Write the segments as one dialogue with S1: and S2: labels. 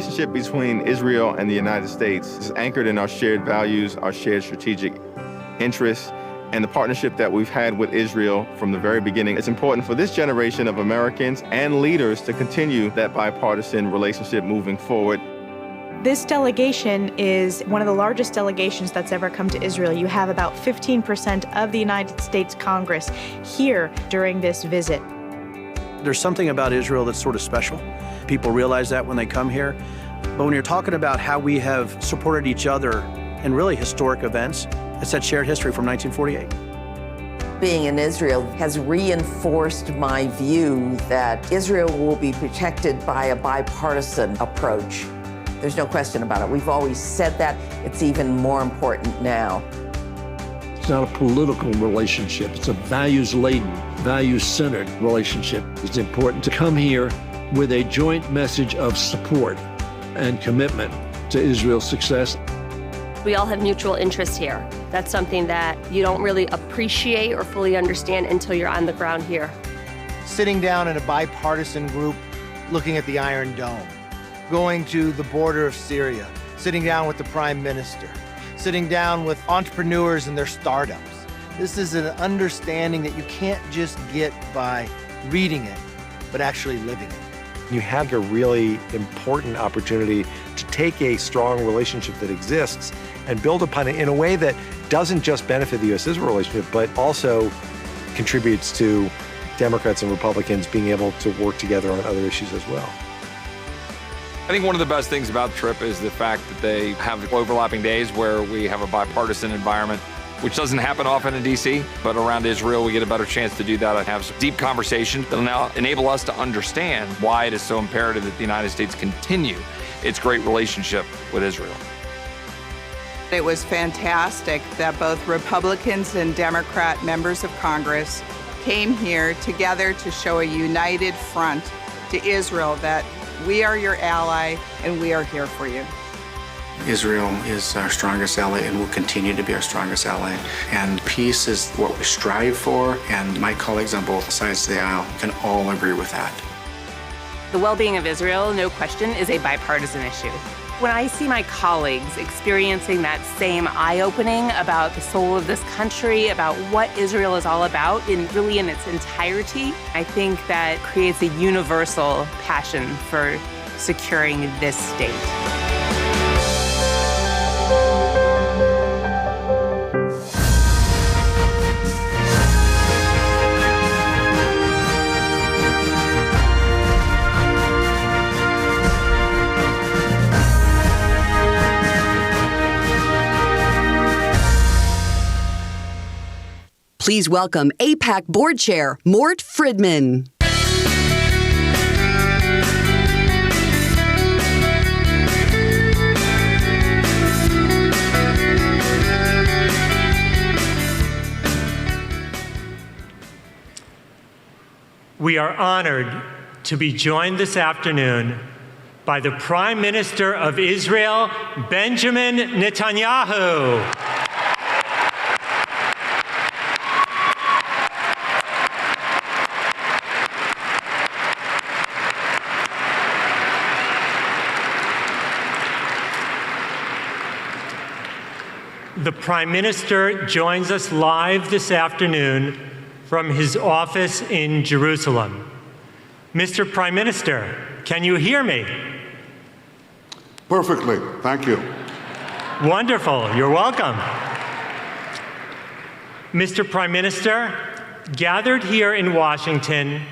S1: relationship between Israel and the United States is anchored in our shared values, our shared strategic interests, and the partnership that we've had with Israel from the very beginning. It's important for this generation of Americans and leaders to continue that bipartisan relationship moving forward.
S2: This delegation is one of the largest delegations that's ever come to Israel. You have about 15% of the United States Congress here during this visit.
S3: There's something about Israel that's sort of special. People realize that when they come here. But when you're talking about how we have supported each other in really historic events, it's that shared history from 1948.
S4: Being in Israel has reinforced my view that Israel will be protected by a bipartisan approach. There's no question about it. We've always said that. It's even more important now.
S5: It's not a political relationship. It's a values-laden, values-centered relationship. It's important to come here with a joint message of support and commitment to Israel's success.
S6: We all have mutual interest here. That's something that you don't really appreciate or fully understand until you're on the ground here.
S7: Sitting down in a bipartisan group, looking at the Iron Dome, going to the border of Syria, sitting down with the Prime Minister, sitting down with entrepreneurs and their startups. This is an understanding that you can't just get by reading it, but actually living it.
S8: You have a really important opportunity to take a strong relationship that exists and build upon it in a way that doesn't just benefit the U.S.-Israel relationship, but also contributes to Democrats and Republicans being able to work together on other issues as well.
S9: I think one of the best things about the trip is the fact that they have overlapping days where we have a bipartisan environment, which doesn't happen often in D.C., but around Israel, we get a better chance to do that and have some deep conversations that will now enable us to understand why it is so imperative that the United States continue its great relationship with Israel.
S10: It was fantastic that both Republicans and Democrat members of Congress came here together to show a united front to Israel that we are your ally and we are here for you.
S11: Israel is our strongest ally and will continue to be our strongest ally. And peace is what we strive for, and my colleagues on both sides of the aisle can all agree with that.
S12: The well-being of Israel, no question, is a bipartisan issue. When I see my colleagues experiencing that same eye-opening about the soul of this country, about what Israel is all about, in its entirety, I think that creates a universal passion for securing this state.
S13: Please welcome AIPAC Board Chair Mort Friedman.
S14: We are honored to be joined this afternoon by the Prime Minister of Israel, Benjamin Netanyahu. The Prime Minister joins us live this afternoon from his office in Jerusalem. Mr. Prime Minister, can you hear me?
S15: Perfectly, thank you.
S14: Wonderful, you're welcome. Mr. Prime Minister, gathered here in Washington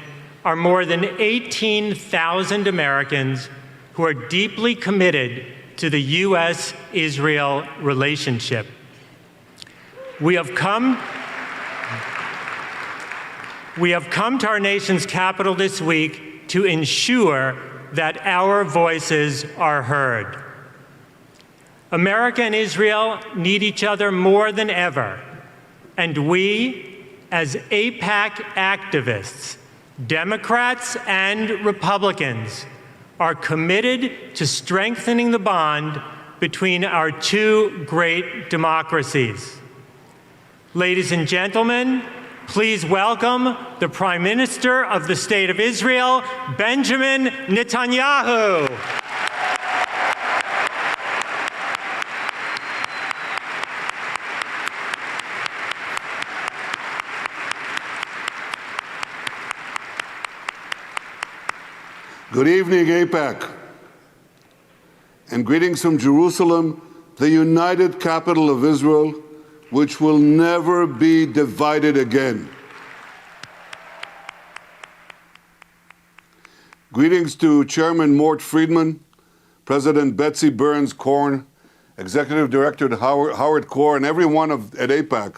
S14: are more than 18,000 Americans who are deeply committed to the U.S.-Israel relationship. We have come to our nation's capital this week to ensure that our voices are heard. America and Israel need each other more than ever, and we, as AIPAC activists, Democrats and Republicans, are committed to strengthening the bond between our two great democracies. Ladies and gentlemen, please welcome the Prime Minister of the State of Israel, Benjamin Netanyahu.
S15: Good evening, AIPAC. And greetings from Jerusalem, the united capital of Israel, which will never be divided again. Greetings to Chairman Mort Friedman, President Betsy, Berns, Korn, Executive Director Howard Korn, and everyone at AIPAC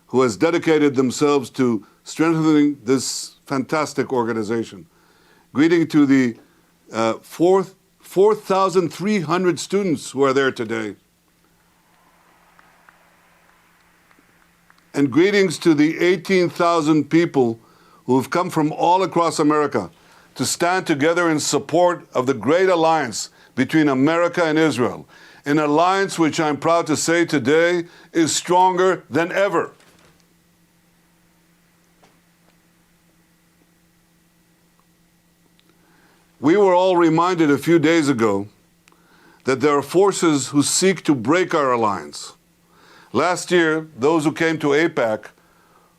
S15: who has dedicated themselves to strengthening this fantastic organization. Greeting to the 4,300 students who are there today. And greetings to the 18,000 people who have come from all across America to stand together in support of the great alliance between America and Israel, an alliance which I'm proud to say today is stronger than ever. We were all reminded a few days ago that there are forces who seek to break our alliance. Last year, those who came to AIPAC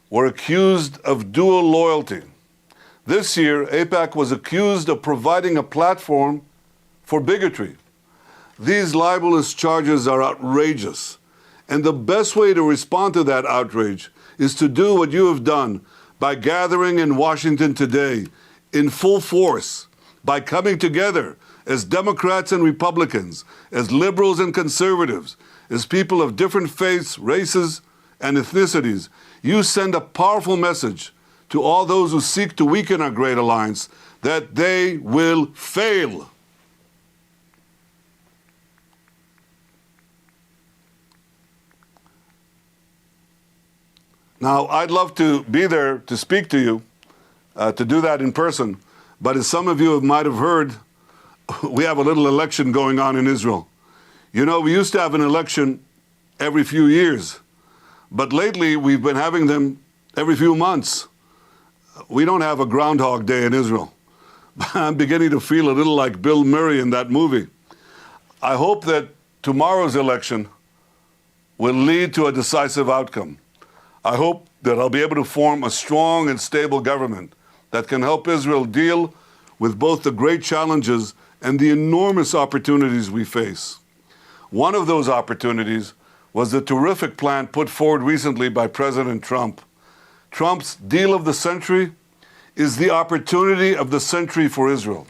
S15: were accused of dual loyalty. This year, AIPAC was accused of providing a platform for bigotry. These libelous charges are outrageous, and the best way to respond to that outrage is to do what you have done by gathering in Washington today in full force, by coming together as Democrats and Republicans, as liberals and conservatives, as people of different faiths, races, and ethnicities. You send a powerful message to all those who seek to weaken our great alliance that they will fail. Now, I'd love to be there to speak to you, to do that in person, but as some of you might have heard, we have a little election going on in Israel. You know, we used to have an election every few years, but lately we've been having them every few months. We don't have a Groundhog Day in Israel. I'm beginning to feel a little like Bill Murray in that movie. I hope that tomorrow's election will lead to a decisive outcome. I hope that I'll be able to form a strong and stable government that can help Israel deal with both the great challenges and the enormous opportunities we face. One of those opportunities was the terrific plan put forward recently by President Trump. Trump's deal of the century is the opportunity of the century for Israel.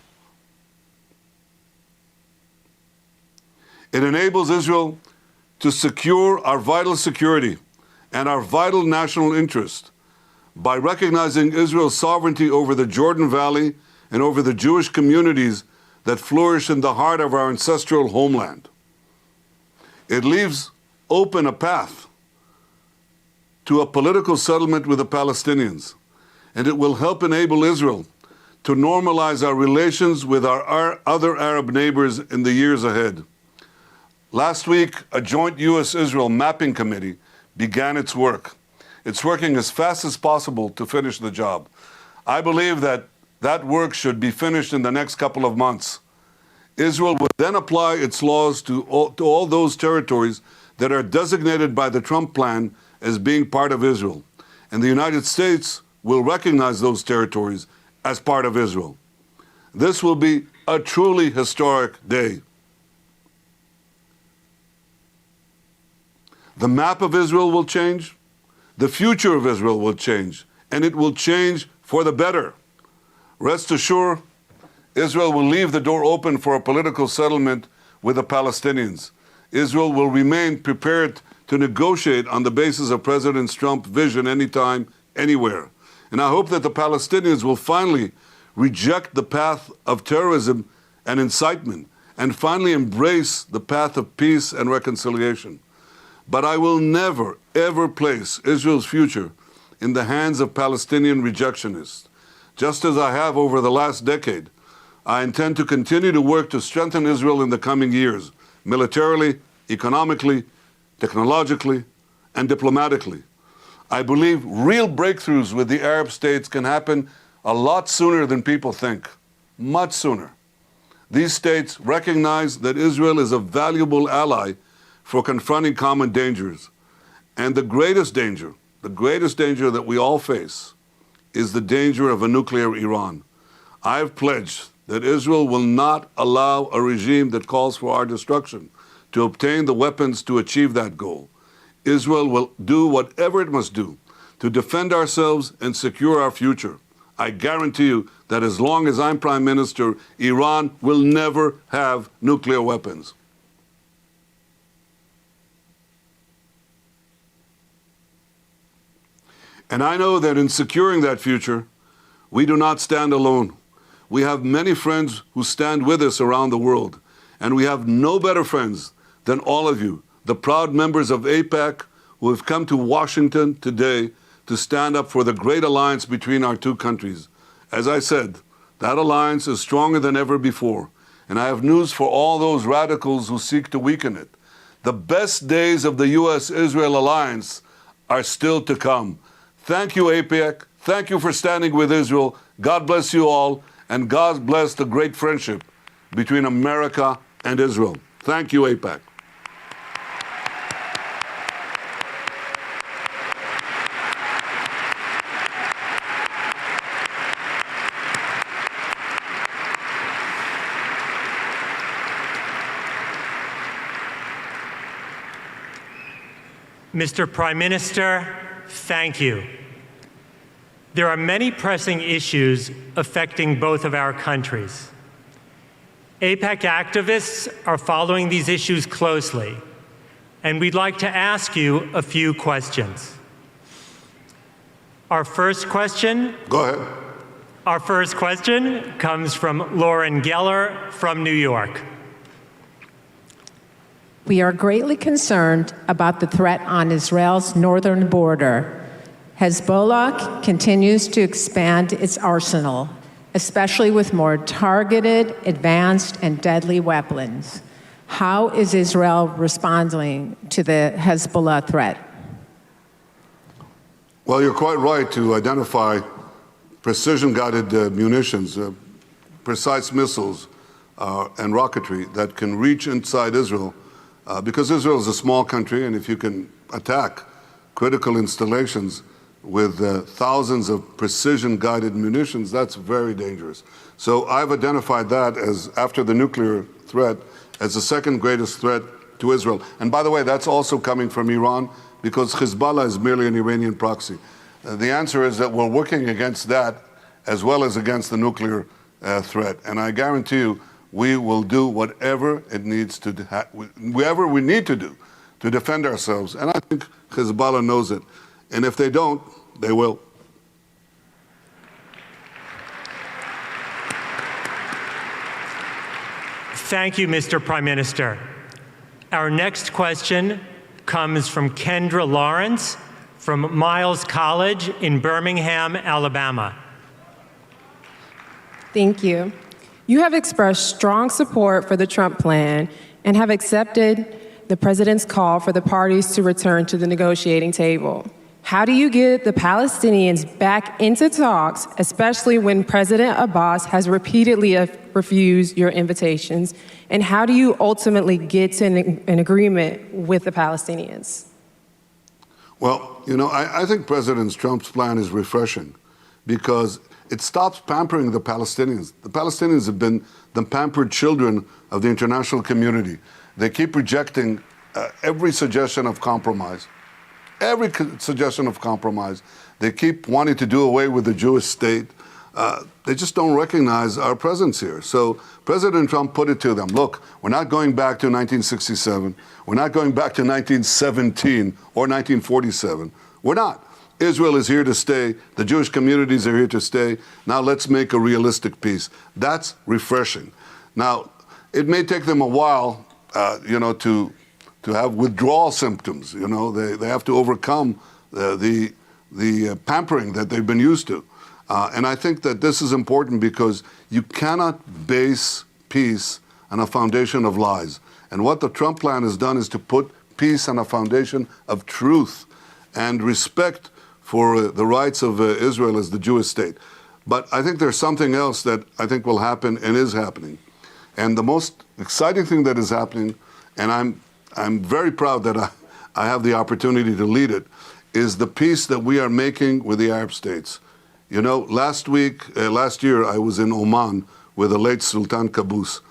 S15: It enables Israel to secure our vital security and our vital national interest by recognizing Israel's sovereignty over the Jordan Valley and over the Jewish communities that flourish in the heart of our ancestral homeland. It leaves open a path to a political settlement with the Palestinians, and it will help enable Israel to normalize our relations with our other Arab neighbors in the years ahead. Last week, a joint U.S.-Israel mapping committee began its work. It's working as fast as possible to finish the job. I believe that that work should be finished in the next couple of months. Israel will then apply its laws to all those territories that are designated by the Trump plan as being part of Israel. And the United States will recognize those territories as part of Israel. This will be a truly historic day. The map of Israel will change, the future of Israel will change, and it will change for the better. Rest assured, Israel will leave the door open for a political settlement with the Palestinians. Israel will remain prepared to negotiate on the basis of President Trump's vision anytime, anywhere. And I hope that the Palestinians will finally reject the path of terrorism and incitement and finally embrace the path of peace and reconciliation. But I will never, ever place Israel's future in the hands of Palestinian rejectionists. Just as I have over the last decade, I intend to continue to work to strengthen Israel in the coming years, militarily, economically, technologically, and diplomatically. I believe real breakthroughs with the Arab states can happen a lot sooner than people think, much sooner. These states recognize that Israel is a valuable ally for confronting common dangers. And the greatest danger that we all face is the danger of a nuclear Iran. I have pledged that Israel will not allow a regime that calls for our destruction to obtain the weapons to achieve that goal. Israel will do whatever it must do to defend ourselves and secure our future. I guarantee you that as long as I'm Prime Minister, Iran will never have nuclear weapons. And I know that in securing that future, we do not stand alone. We have many friends who stand with us around the world, and we have no better friends than all of you, the proud members of AIPAC who have come to Washington today to stand up for the great alliance between our two countries. As I said, that alliance is stronger than ever before, and I have news for all those radicals who seek to weaken it. The best days of the U.S.-Israel alliance are still to come. Thank you, AIPAC. Thank you for standing with Israel. God bless you all, and God bless the great friendship between America and Israel. Thank you, AIPAC.
S14: Mr. Prime Minister, thank you. There are many pressing issues affecting both of our countries. AIPAC activists are following these issues closely, and we'd like to ask you a few questions. Our first question.
S15: Go ahead.
S14: Our first question comes from Lauren Geller from New York.
S16: We are greatly concerned about the threat on Israel's northern border. Hezbollah continues to expand its arsenal, especially with more targeted, advanced, and deadly weapons. How is Israel responding to the Hezbollah threat?
S15: Well, you're quite right to identify precision-guided munitions, precise missiles, and rocketry that can reach inside Israel. Because Israel is a small country, and if you can attack critical installations with thousands of precision-guided munitions, that's very dangerous. So I've identified that as, after the nuclear threat, as the second greatest threat to Israel. And by the way, that's also coming from Iran, because Hezbollah is merely an Iranian proxy. The answer is that we're working against that as well as against the nuclear threat. And I guarantee you, we will do whatever it needs to, whatever we need to do to defend ourselves. And I think Hezbollah knows it. And if they don't, they will.
S14: Thank you, Mr. Prime Minister. Our next question comes from Kendra Lawrence from Miles College in Birmingham, Alabama.
S17: Thank you. You have expressed strong support for the Trump plan and have accepted the president's call for the parties to return to the negotiating table. How do you get the Palestinians back into talks, especially when President Abbas has repeatedly refused your invitations? And how do you ultimately get to an agreement with the Palestinians?
S15: Well, you know, I think President Trump's plan is refreshing because it stops pampering the Palestinians. The Palestinians have been the pampered children of the international community. They keep rejecting every suggestion of compromise. Every suggestion of compromise. They keep wanting to do away with the Jewish state. They just don't recognize our presence here. So President Trump put it to them, look, we're not going back to 1967. We're not going back to 1917 or 1947. We're not. Israel is here to stay. The Jewish communities are here to stay. Now let's make a realistic peace. That's refreshing. Now, it may take them a while, to have withdrawal symptoms. You know, they have to overcome the pampering that they've been used to. And I think that this is important because you cannot base peace on a foundation of lies. And what the Trump plan has done is to put peace on a foundation of truth and respect for the rights of Israel as the Jewish state. But I think there's something else that I think will happen and is happening. And the most exciting thing that is happening, and I'm very proud that I have the opportunity to lead it, is the peace that we are making with the Arab states. You know, last year I was in Oman with the late Sultan Qaboos.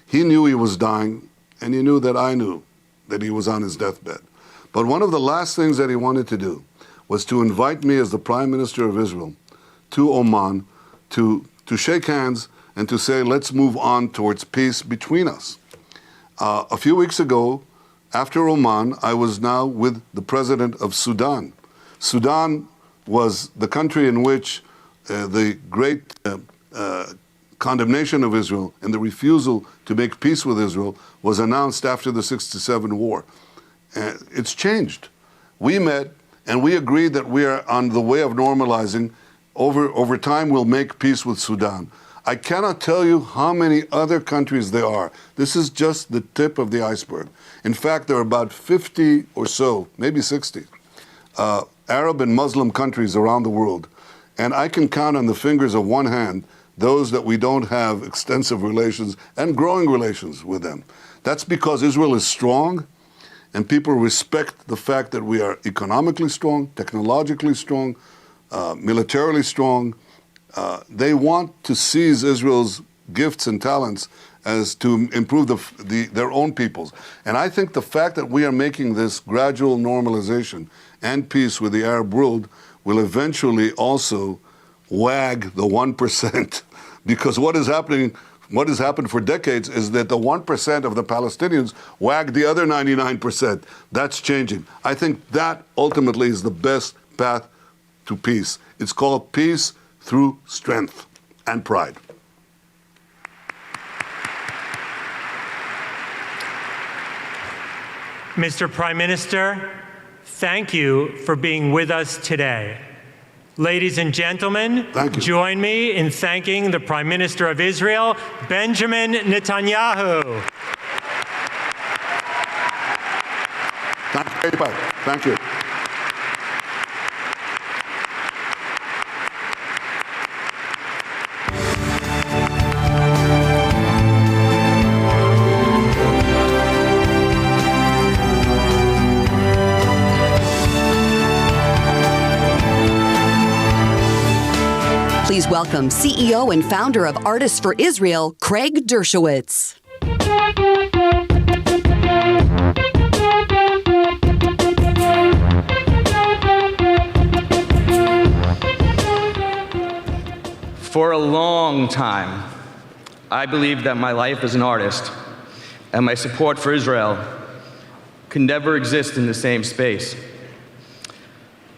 S15: He knew he was dying, and he knew that I knew that he was on his deathbed. But one of the last things that he wanted to do was to invite me as the Prime Minister of Israel to Oman to shake hands and to say, let's move on towards peace between us. A few weeks ago, after Oman, I was now with the President of Sudan. Sudan was the country in which the great condemnation of Israel and the refusal to make peace with Israel was announced after the 67 war. It's changed. We met and we agreed that we are on the way of normalizing. Over time, we'll make peace with Sudan. I cannot tell you how many other countries there are. This is just the tip of the iceberg. In fact, there are about 50 or so, maybe 60, Arab and Muslim countries around the world. And I can count on the fingers of one hand those that we don't have extensive relations and growing relations with them. That's because Israel is strong, and people respect the fact that we are economically strong, technologically strong, militarily strong. They want to seize Israel's gifts and talents as to improve their own peoples. And I think the fact that we are making this gradual normalization and peace with the Arab world will eventually also wag the 1%. Because what has happened for decades is that the 1% of the Palestinians wag the other 99%. That's changing. I think that ultimately is the best path to peace. It's called peace through strength and pride.
S14: Mr. Prime Minister, thank you for being with us today. Ladies and gentlemen, join me in thanking the Prime Minister of Israel, Benjamin Netanyahu.
S15: Thank you. Thank you.
S13: Please welcome CEO and founder of Artists for Israel, Craig Dershowitz.
S18: For a long time, I believed that my life as an artist and my support for Israel could never exist in the same space.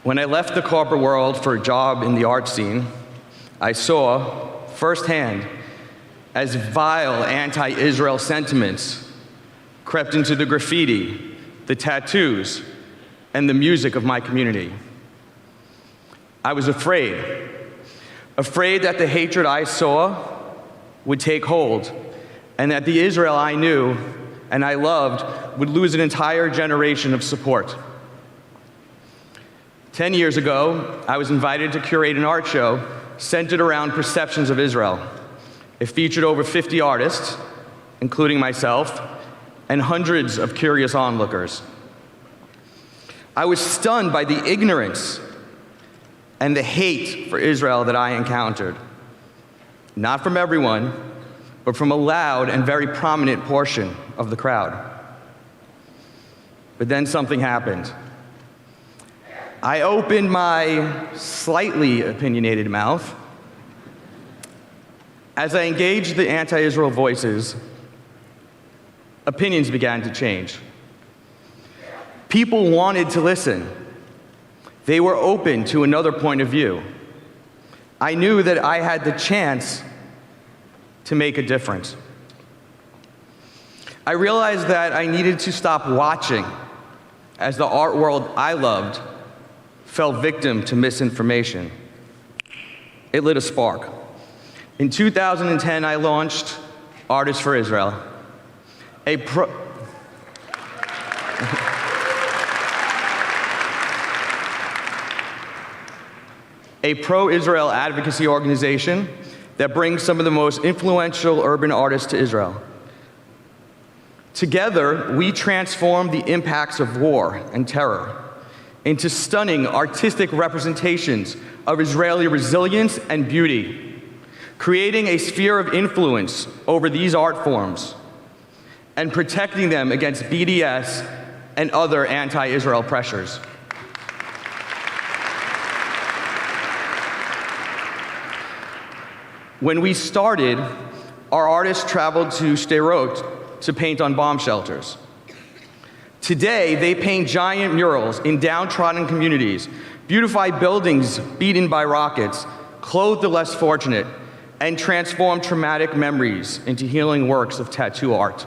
S18: When I left the corporate world for a job in the art scene, I saw firsthand as vile anti-Israel sentiments crept into the graffiti, the tattoos, and the music of my community. I was afraid that the hatred I saw would take hold, and that the Israel I knew and I loved would lose an entire generation of support. 10 years ago, I was invited to curate an art show centered around perceptions of Israel. It featured over 50 artists, including myself, and hundreds of curious onlookers. I was stunned by the ignorance and the hate for Israel that I encountered. Not from everyone, but from a loud and very prominent portion of the crowd. But then something happened. I opened my slightly opinionated mouth. As I engaged the anti-Israel voices, opinions began to change. People wanted to listen. They were open to another point of view. I knew that I had the chance to make a difference. I realized that I needed to stop watching as the art world I loved fell victim to misinformation. It lit a spark. In 2010, I launched Artists for Israel, a pro-Israel advocacy organization that brings some of the most influential urban artists to Israel. Together, we transform the impacts of war and terror into stunning artistic representations of Israeli resilience and beauty, creating a sphere of influence over these art forms, and protecting them against BDS and other anti-Israel pressures. When we started, our artists traveled to Sderot to paint on bomb shelters. Today, they paint giant murals in downtrodden communities, beautify buildings beaten by rockets, clothe the less fortunate, and transform traumatic memories into healing works of tattoo art.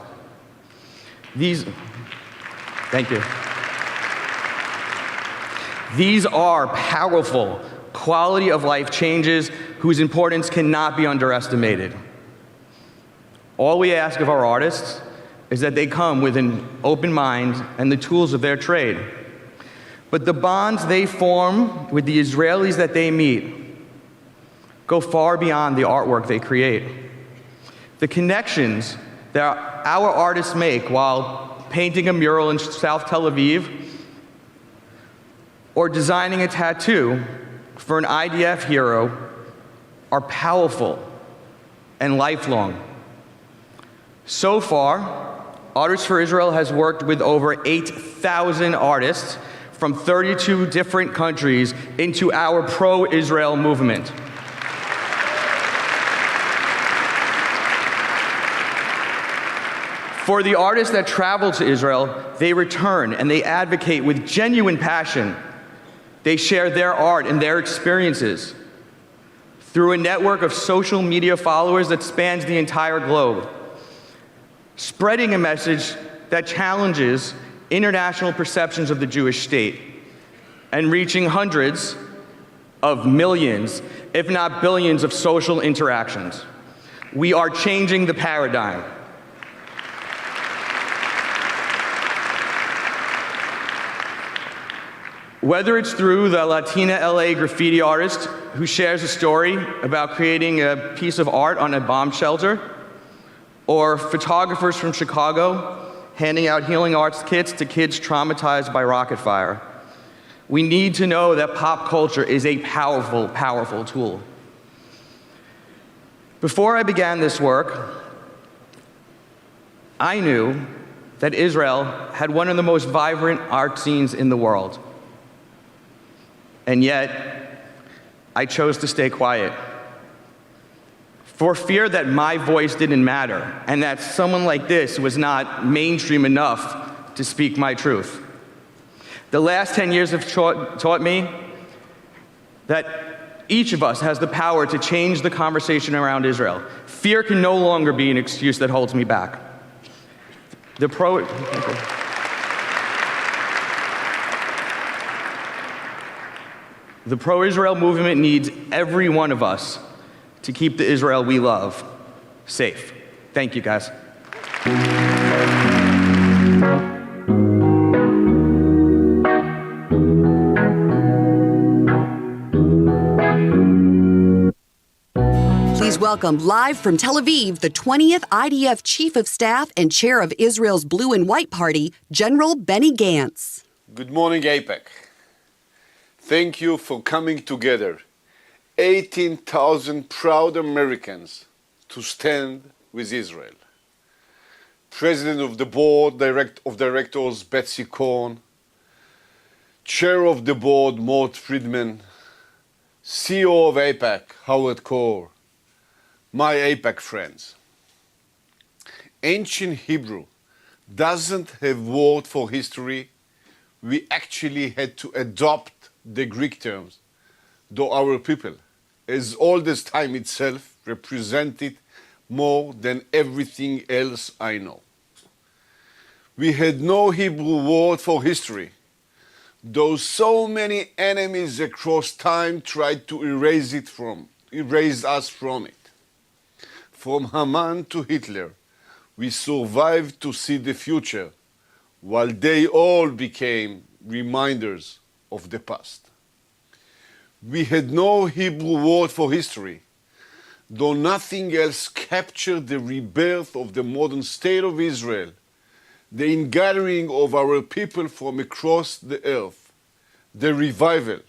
S18: Thank you. These are powerful quality of life changes whose importance cannot be underestimated. All we ask of our artists is that they come with an open mind and the tools of their trade. But the bonds they form with the Israelis that they meet go far beyond the artwork they create. The connections that our artists make while painting a mural in South Tel Aviv or designing a tattoo for an IDF hero are powerful and lifelong. So far, Artists for Israel has worked with over 8,000 artists from 32 different countries into our pro-Israel movement. For the artists that travel to Israel, they return and they advocate with genuine passion. They share their art and their experiences through a network of social media followers that spans the entire globe, spreading a message that challenges international perceptions of the Jewish state and reaching hundreds of millions, if not billions, of social interactions. We are changing the paradigm. Whether it's through the Latina LA graffiti artist who shares a story about creating a piece of art on a bomb shelter, or photographers from Chicago handing out healing arts kits to kids traumatized by rocket fire, we need to know that pop culture is a powerful, powerful tool. Before I began this work, I knew that Israel had one of the most vibrant art scenes in the world. And yet, I chose to stay quiet for fear that my voice didn't matter and that someone like this was not mainstream enough to speak my truth. The last 10 years have taught me that each of us has the power to change the conversation around Israel. Fear can no longer be an excuse that holds me back. The pro-Israel movement needs every one of us to keep the Israel we love safe. Thank you, guys.
S13: Please welcome, live from Tel Aviv, the 20th IDF Chief of Staff and Chair of Israel's Blue and White Party, General Benny Gantz.
S19: Good morning, AIPAC. Thank you for coming together, 18,000 proud Americans, to stand with Israel. President of the Board of Directors, Betsy Korn, Chair of the Board, Mort Friedman, CEO of AIPAC, Howard Korn, my AIPAC friends. Ancient Hebrew doesn't have word for history. We actually had to adopt the Greek terms, though our people, as old as time itself, represented more than everything else I know. We had no Hebrew word for history, though so many enemies across time tried to erase us from it. From Haman to Hitler, we survived to see the future, while they all became reminders of the past. We had no Hebrew word for history, though nothing else captured the rebirth of the modern state of Israel, the ingathering of our people from across the earth, the revival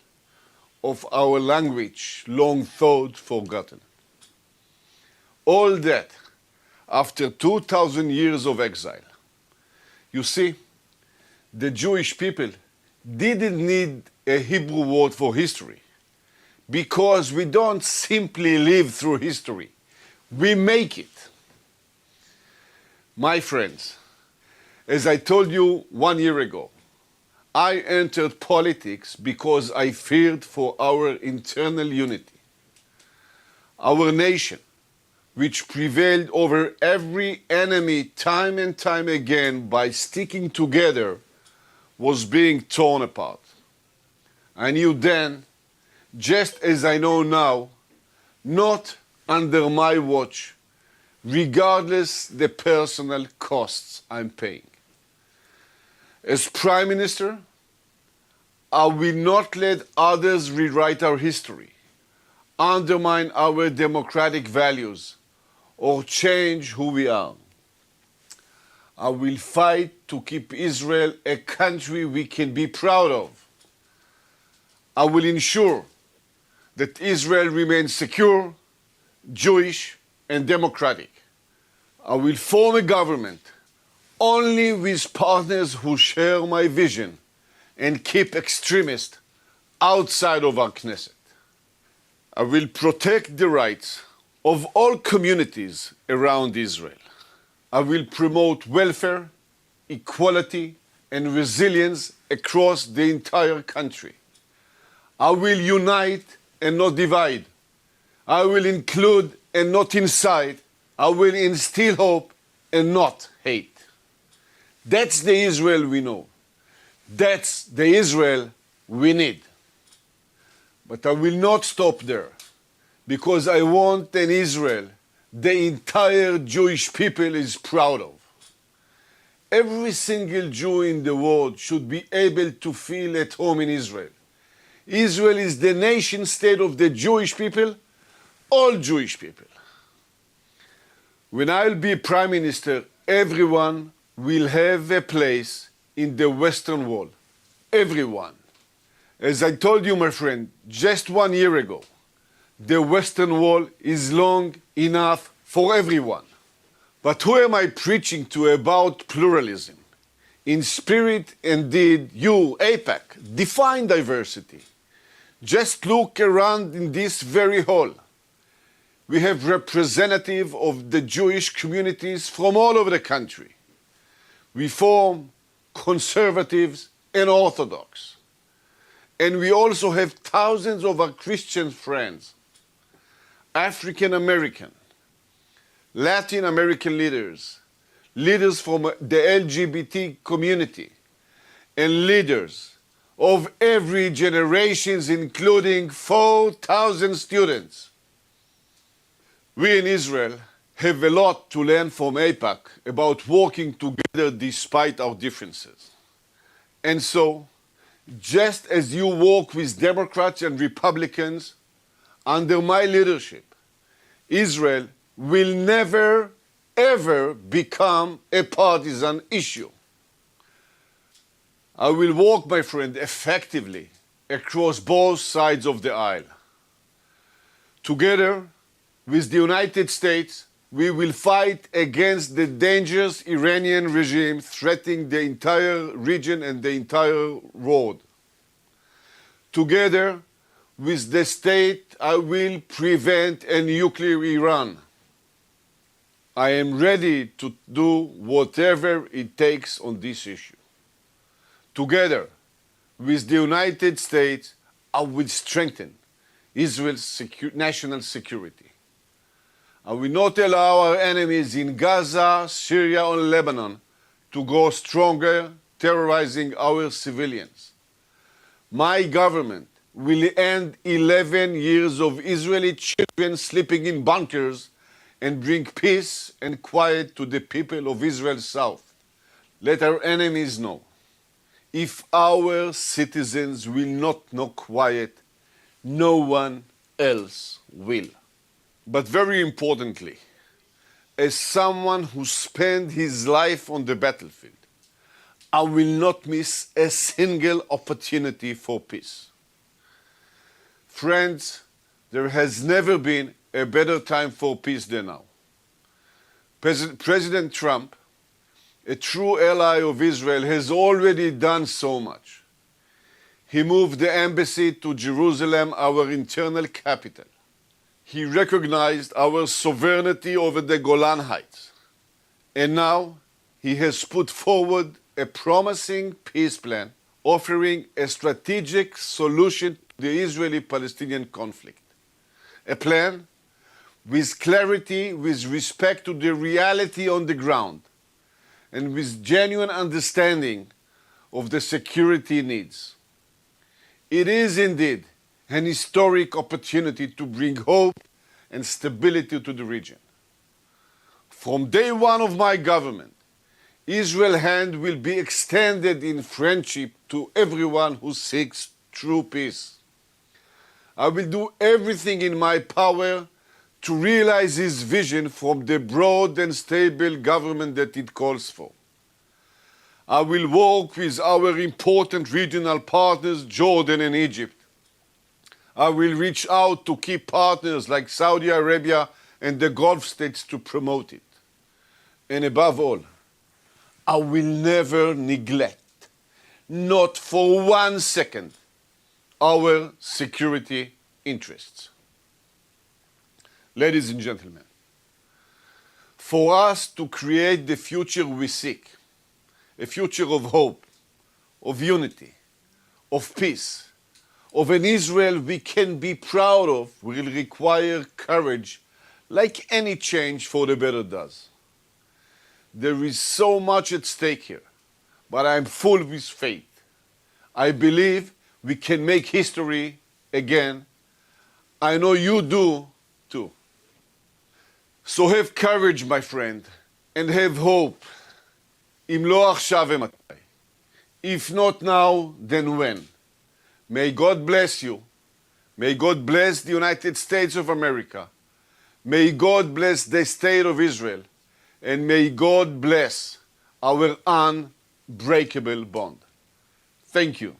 S19: of our language long thought forgotten. All that after 2,000 years of exile. You see, the Jewish people didn't need a Hebrew word for history because we don't simply live through history. We make it. My friends, as I told you 1 year ago, I entered politics because I feared for our internal unity. Our nation, which prevailed over every enemy time and time again by sticking together, was being torn apart. I knew then, just as I know now, not under my watch, regardless the personal costs I'm paying. As Prime Minister, I will not let others rewrite our history, undermine our democratic values, or change who we are. I will fight to keep Israel a country we can be proud of. I will ensure that Israel remains secure, Jewish, and democratic. I will form a government only with partners who share my vision and keep extremists outside of our Knesset. I will protect the rights of all communities around Israel. I will promote welfare, equality, and resilience across the entire country. I will unite and not divide. I will include and not incite. I will instill hope and not hate. That's the Israel we know. That's the Israel we need. But I will not stop there, because I want an Israel the entire Jewish people is proud of. Every single Jew in the world should be able to feel at home in Israel. Israel is the nation state of the Jewish people, all Jewish people. When I'll be Prime Minister, everyone will have a place in the Western wall. Everyone. As I told you, my friend, just 1 year ago, the Western Wall is long enough for everyone. But who am I preaching to about pluralism? In spirit and deed, you, AIPAC, define diversity. Just look around in this very hall. We have representatives of the Jewish communities from all over the country. Reform, conservatives, and Orthodox. And we also have thousands of our Christian friends, African American, Latin American leaders, leaders from the LGBT community, and leaders of every generation, including 4,000 students. We in Israel have a lot to learn from AIPAC about working together despite our differences. And so, just as you work with Democrats and Republicans, under my leadership, Israel will never, ever become a partisan issue. I will work, my friend, effectively across both sides of the aisle. Together with the United States, we will fight against the dangerous Iranian regime threatening the entire region and the entire world. Together with the state, I will prevent a nuclear Iran. I am ready to do whatever it takes on this issue. Together with the United States, I will strengthen Israel's national security. I will not allow our enemies in Gaza, Syria, or Lebanon to grow stronger, terrorizing our civilians. My government will end 11 years of Israeli children sleeping in bunkers and bring peace and quiet to the people of Israel's south. Let our enemies know, if our citizens will not know quiet, no one else will. But very importantly, as someone who spent his life on the battlefield, I will not miss a single opportunity for peace. Friends, there has never been a better time for peace than now. President Trump, a true ally of Israel, has already done so much. He moved the embassy to Jerusalem, our internal capital. He recognized our sovereignty over the Golan Heights. And now he has put forward a promising peace plan offering a strategic solution to the Israeli-Palestinian conflict. A plan with clarity, with respect to the reality on the ground, and with genuine understanding of the security needs. It is indeed an historic opportunity to bring hope and stability to the region. From day one of my government, Israel's hand will be extended in friendship to everyone who seeks true peace. I will do everything in my power to realize his vision from the broad and stable government that it calls for. I will work with our important regional partners, Jordan and Egypt. I will reach out to key partners like Saudi Arabia and the Gulf states to promote it. And above all, I will never neglect, not for 1 second, our security interests. Ladies and gentlemen, for us to create the future we seek, a future of hope, of unity, of peace, of an Israel we can be proud of, will require courage like any change for the better does. There is so much at stake here, but I'm full with faith. I believe we can make history again. I know you do too. So have courage, my friend, and have hope. Im lo achshav ematay. If not now, then when? May God bless you. May God bless the United States of America. May God bless the state of Israel. And may God bless our unbreakable bond. Thank you.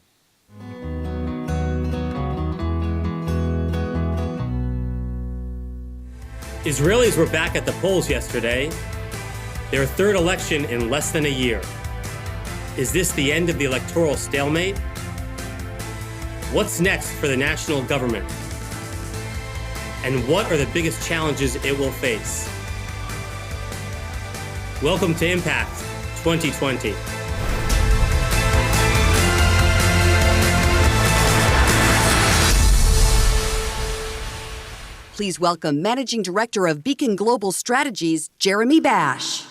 S20: Israelis were back at the polls yesterday, their third election in less than a year. Is this the end of the electoral stalemate? What's next for the national government? And what are the biggest challenges it will face? Welcome to Impact 2020.
S13: Please welcome Managing Director of Beacon Global Strategies, Jeremy Bash.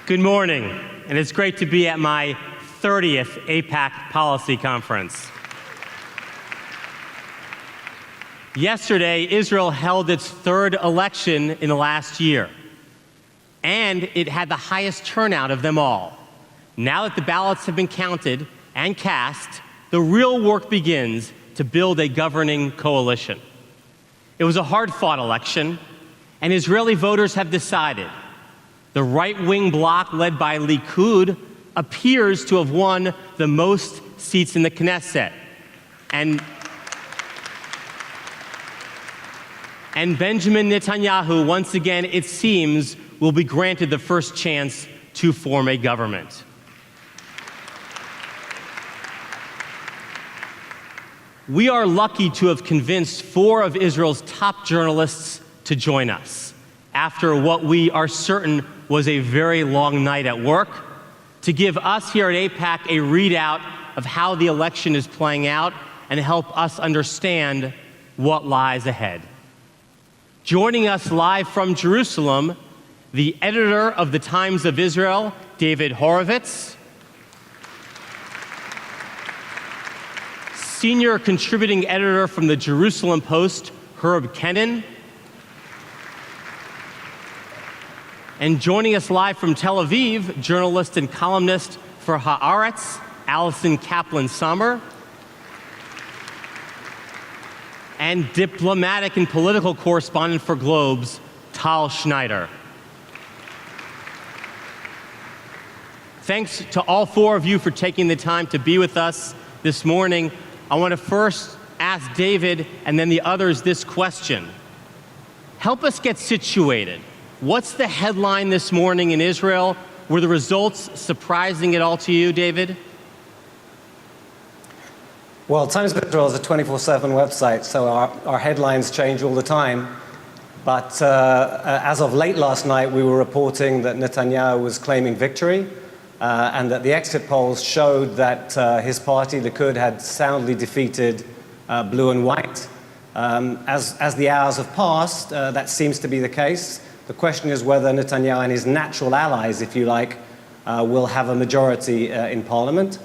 S20: Good morning, and it's great to be at my 30th AIPAC Policy Conference. Yesterday, Israel held its third election in the last year, and it had the highest turnout of them all. Now that the ballots have been counted and cast, the real work begins to build a governing coalition. It was a hard-fought election, and Israeli voters have decided. The right-wing bloc led by Likud appears to have won the most seats in the Knesset. And Benjamin Netanyahu, once again, it seems, will be granted the first chance to form a government. We are lucky to have convinced 4 of Israel's top journalists to join us after what we are certain was a very long night at work, to give us here at AIPAC a readout of how the election is playing out and help us understand what lies ahead. Joining us live from Jerusalem, the editor of the Times of Israel, David Horovitz, senior contributing editor from the Jerusalem Post, Herb Keinon, and joining us live from Tel Aviv, journalist and columnist for Haaretz, Allison Sommer, and diplomatic and political correspondent for Globes, Tal Schneider. Thanks to all 4 of you for taking the time to be with us this morning. I want to first ask David and then the others this question. Help us get situated. What's the headline this morning in Israel? Were the results surprising at all to you, David?
S21: Well, Times of Israel is a 24/7 website, so our headlines change all the time. But as of late last night, we were reporting that Netanyahu was claiming victory and that the exit polls showed that his party, Likud, had soundly defeated Blue and White. As the hours have passed, that seems to be the case. The question is whether Netanyahu and his natural allies, if you like, will have a majority in parliament.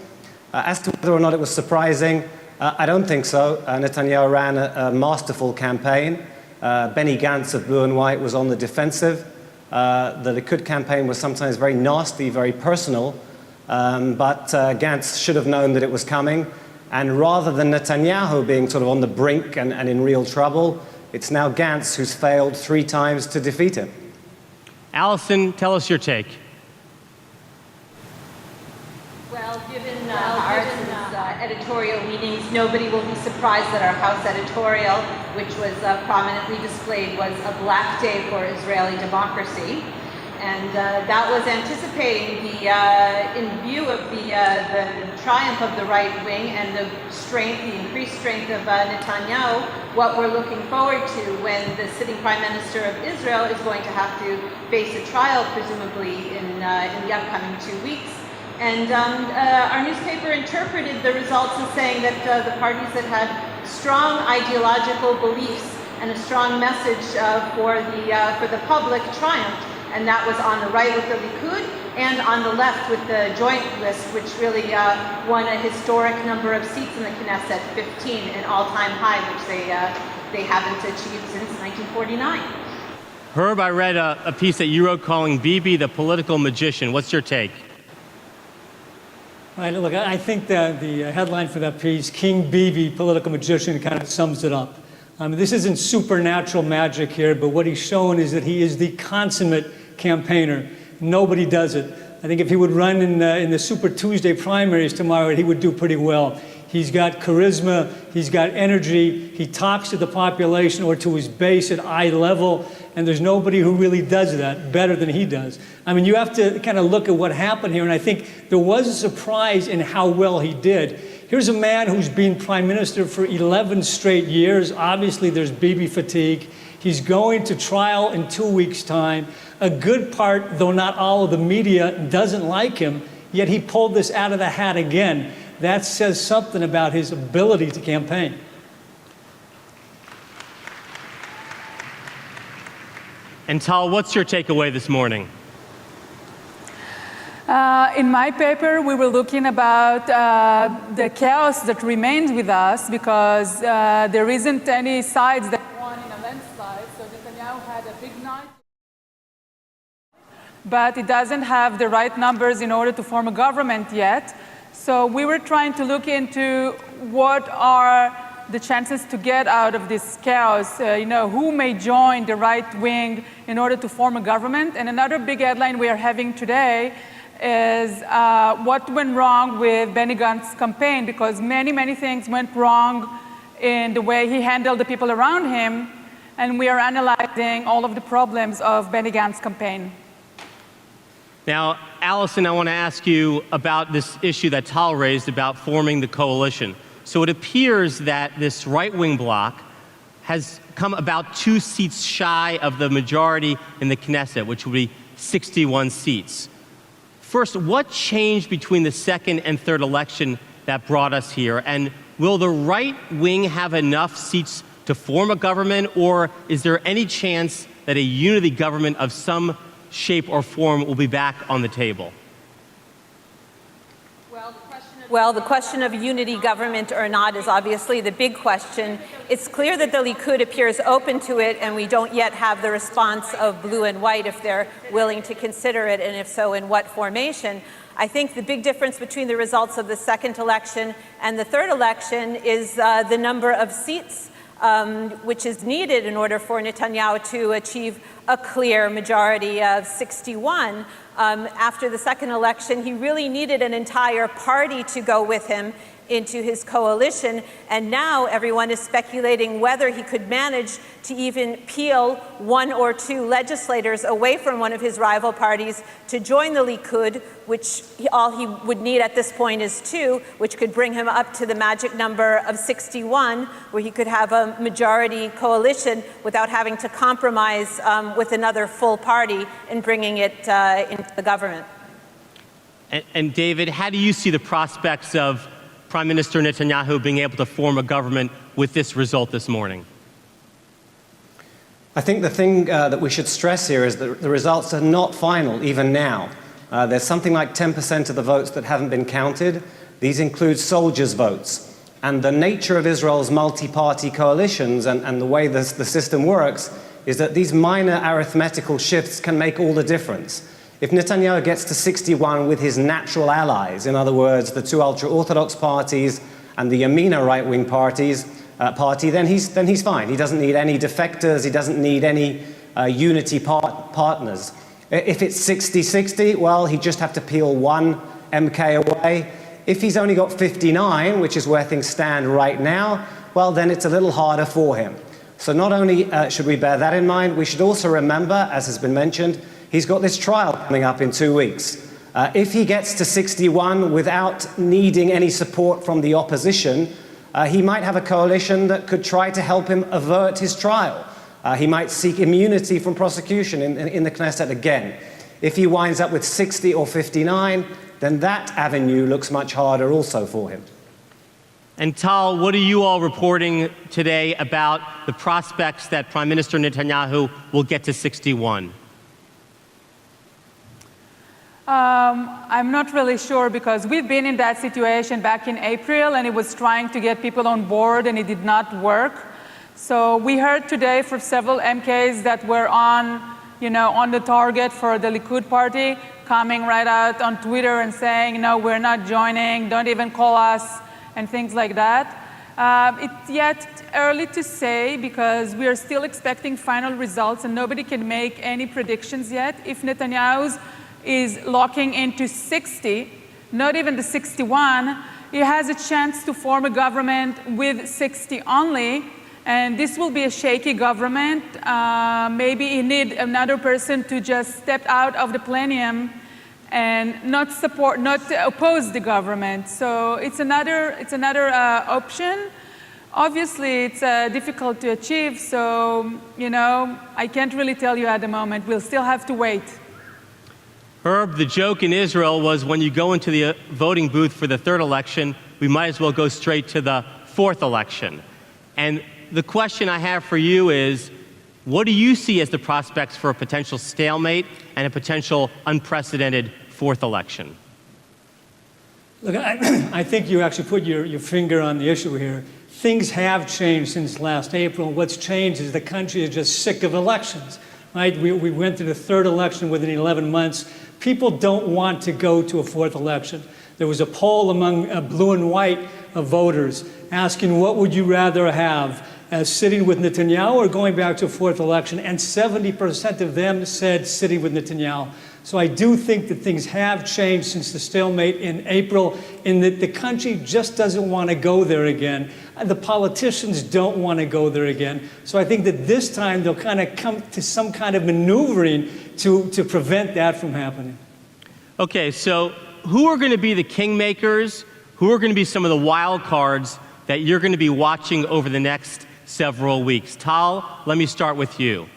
S21: As to whether or not it was surprising, I don't think so. Netanyahu ran a masterful campaign. Benny Gantz of Blue and White was on the defensive. The Likud campaign was sometimes very nasty, very personal, but Gantz should have known that it was coming. And rather than Netanyahu being sort of on the brink and in real trouble, it's now Gantz who's failed 3 times to defeat him.
S20: Allison, tell us your take.
S22: Well, given Harris's editorial leanings, nobody will be surprised that our House editorial, which was prominently displayed, was a black day for Israeli democracy. And that was anticipating in view of the triumph of the right wing and the increased strength of Netanyahu, what we're looking forward to when the sitting Prime Minister of Israel is going to have to face a trial, presumably in the upcoming 2 weeks. And our newspaper interpreted the results as saying that the parties that had strong ideological beliefs and a strong message for the public triumphed. And that was on the right with the Likud and on the left with the joint list, which really won a historic number of seats in the Knesset, 15, an all-time high, which they haven't achieved since 1949.
S20: Herb, I read a piece that you wrote calling Bibi the political magician. What's your take?
S23: Right, look, I think that the headline for that piece, King Bibi, political magician, kind of sums it up. This isn't supernatural magic here, but what he's shown is that he is the consummate campaigner. Nobody does it. I think if he would run in the Super Tuesday primaries tomorrow, he would do pretty well. He's got charisma, he's got energy, he talks to the population or to his base at eye level, and there's nobody who really does that better than he does. I mean, you have to kind of look at what happened here, and I think there was a surprise in how well he did. Here's a man who's been prime minister for 11 straight years. Obviously, there's Bibi fatigue. He's going to trial in 2 weeks' time. A good part, though not all of the media, doesn't like him, yet he pulled this out of the hat again. That says something about his ability to campaign.
S20: And Tal, what's your takeaway this morning?
S24: In my paper, we were looking about the chaos that remains with us because there isn't any sides that won in a landslide. So Netanyahu had a big night, but it doesn't have the right numbers in order to form a government yet. So we were trying to look into what are the chances to get out of this chaos, who may join the right wing in order to form a government. And another big headline we are having today is what went wrong with Benny Gantz's campaign, because many, many things went wrong in the way he handled the people around him, and we are analyzing all of the problems of Benny Gantz's campaign.
S20: Now, Allison, I want to ask you about this issue that Tal raised about forming the coalition. So it appears that this right-wing bloc has come about 2 seats shy of the majority in the Knesset, which would be 61 seats. First, what changed between the second and third election that brought us here? And will the right wing have enough seats to form a government, or is there any chance that a unity government of some shape or form will be back on the table?
S22: Well, the question of unity government or not is obviously the big question. It's clear that the Likud appears open to it, and we don't yet have the response of Blue and White if they're willing to consider it, and if so, in what formation. I think the big difference between the results of the second election and the third election is the number of seats which is needed in order for Netanyahu to achieve a clear majority of 61. After the second election, he really needed an entire party to go with him into his coalition, and now everyone is speculating whether he could manage to even peel one or two legislators away from one of his rival parties to join the Likud, which all he would need at this point is 2, which could bring him up to the magic number of 61, where he could have a majority coalition without having to compromise with another full party in bringing it into the government.
S20: And David, how do you see the prospects of Prime Minister Netanyahu being able to form a government with this result this morning?
S21: I think the thing that we should stress here is that the results are not final, even now. There's something like 10% of the votes that haven't been counted. These include soldiers' votes. And the nature of Israel's multi-party coalitions and the way the system works is that these minor arithmetical shifts can make all the difference. If Netanyahu gets to 61 with his natural allies, in other words, the two ultra-Orthodox parties and the Yamina right-wing party, then he's fine. He doesn't need any defectors. He doesn't need any unity partners. If it's 60-60, well, he'd just have to peel one MK away. If he's only got 59, which is where things stand right now, well, then it's a little harder for him. So not only should we bear that in mind, we should also remember, as has been mentioned, he's got this trial coming up in 2 weeks. If he gets to 61 without needing any support from the opposition, he might have a coalition that could try to help him avert his trial. He might seek immunity from prosecution in the Knesset again. If he winds up with 60 or 59, then that avenue looks much harder also for him.
S20: And Tal, what are you all reporting today about the prospects that Prime Minister Netanyahu will get to 61?
S24: I'm not really sure, because we've been in that situation back in April, and it was trying to get people on board and it did not work. So we heard today from several MKs that were on the target for the Likud party, coming right out on Twitter and saying, no, we're not joining, don't even call us, and things like that. It's yet early to say, because we are still expecting final results and nobody can make any predictions yet. If Netanyahu's is locking into 60, not even the 61, he has a chance to form a government with 60 only, and this will be a shaky government. Maybe he need another person to just step out of the plenum and not oppose the government. So it's another option. Obviously, it's difficult to achieve, so I can't really tell you at the moment. We'll still have to wait.
S20: Herb, the joke in Israel was when you go into the voting booth for the third election, we might as well go straight to the fourth election. And the question I have for you is, what do you see as the prospects for a potential stalemate and a potential unprecedented fourth election?
S23: Look, I think you actually put your finger on the issue here. Things have changed since last April. What's changed is the country is just sick of elections. Right? We went through the third election within 11 months. People don't want to go to a fourth election. There was a poll among blue and white voters asking, what would you rather have, sitting with Netanyahu or going back to a fourth election? And 70% of them said sitting with Netanyahu. So I do think that things have changed since the stalemate in April, in that the country just doesn't want to go there again. The politicians don't want to go there again. So I think that this time they'll kind of come to some kind of maneuvering to prevent that from happening.
S20: Okay, so who are going to be the kingmakers? Who are going to be some of the wild cards that you're going to be watching over the next several weeks? Tal, let me start with you.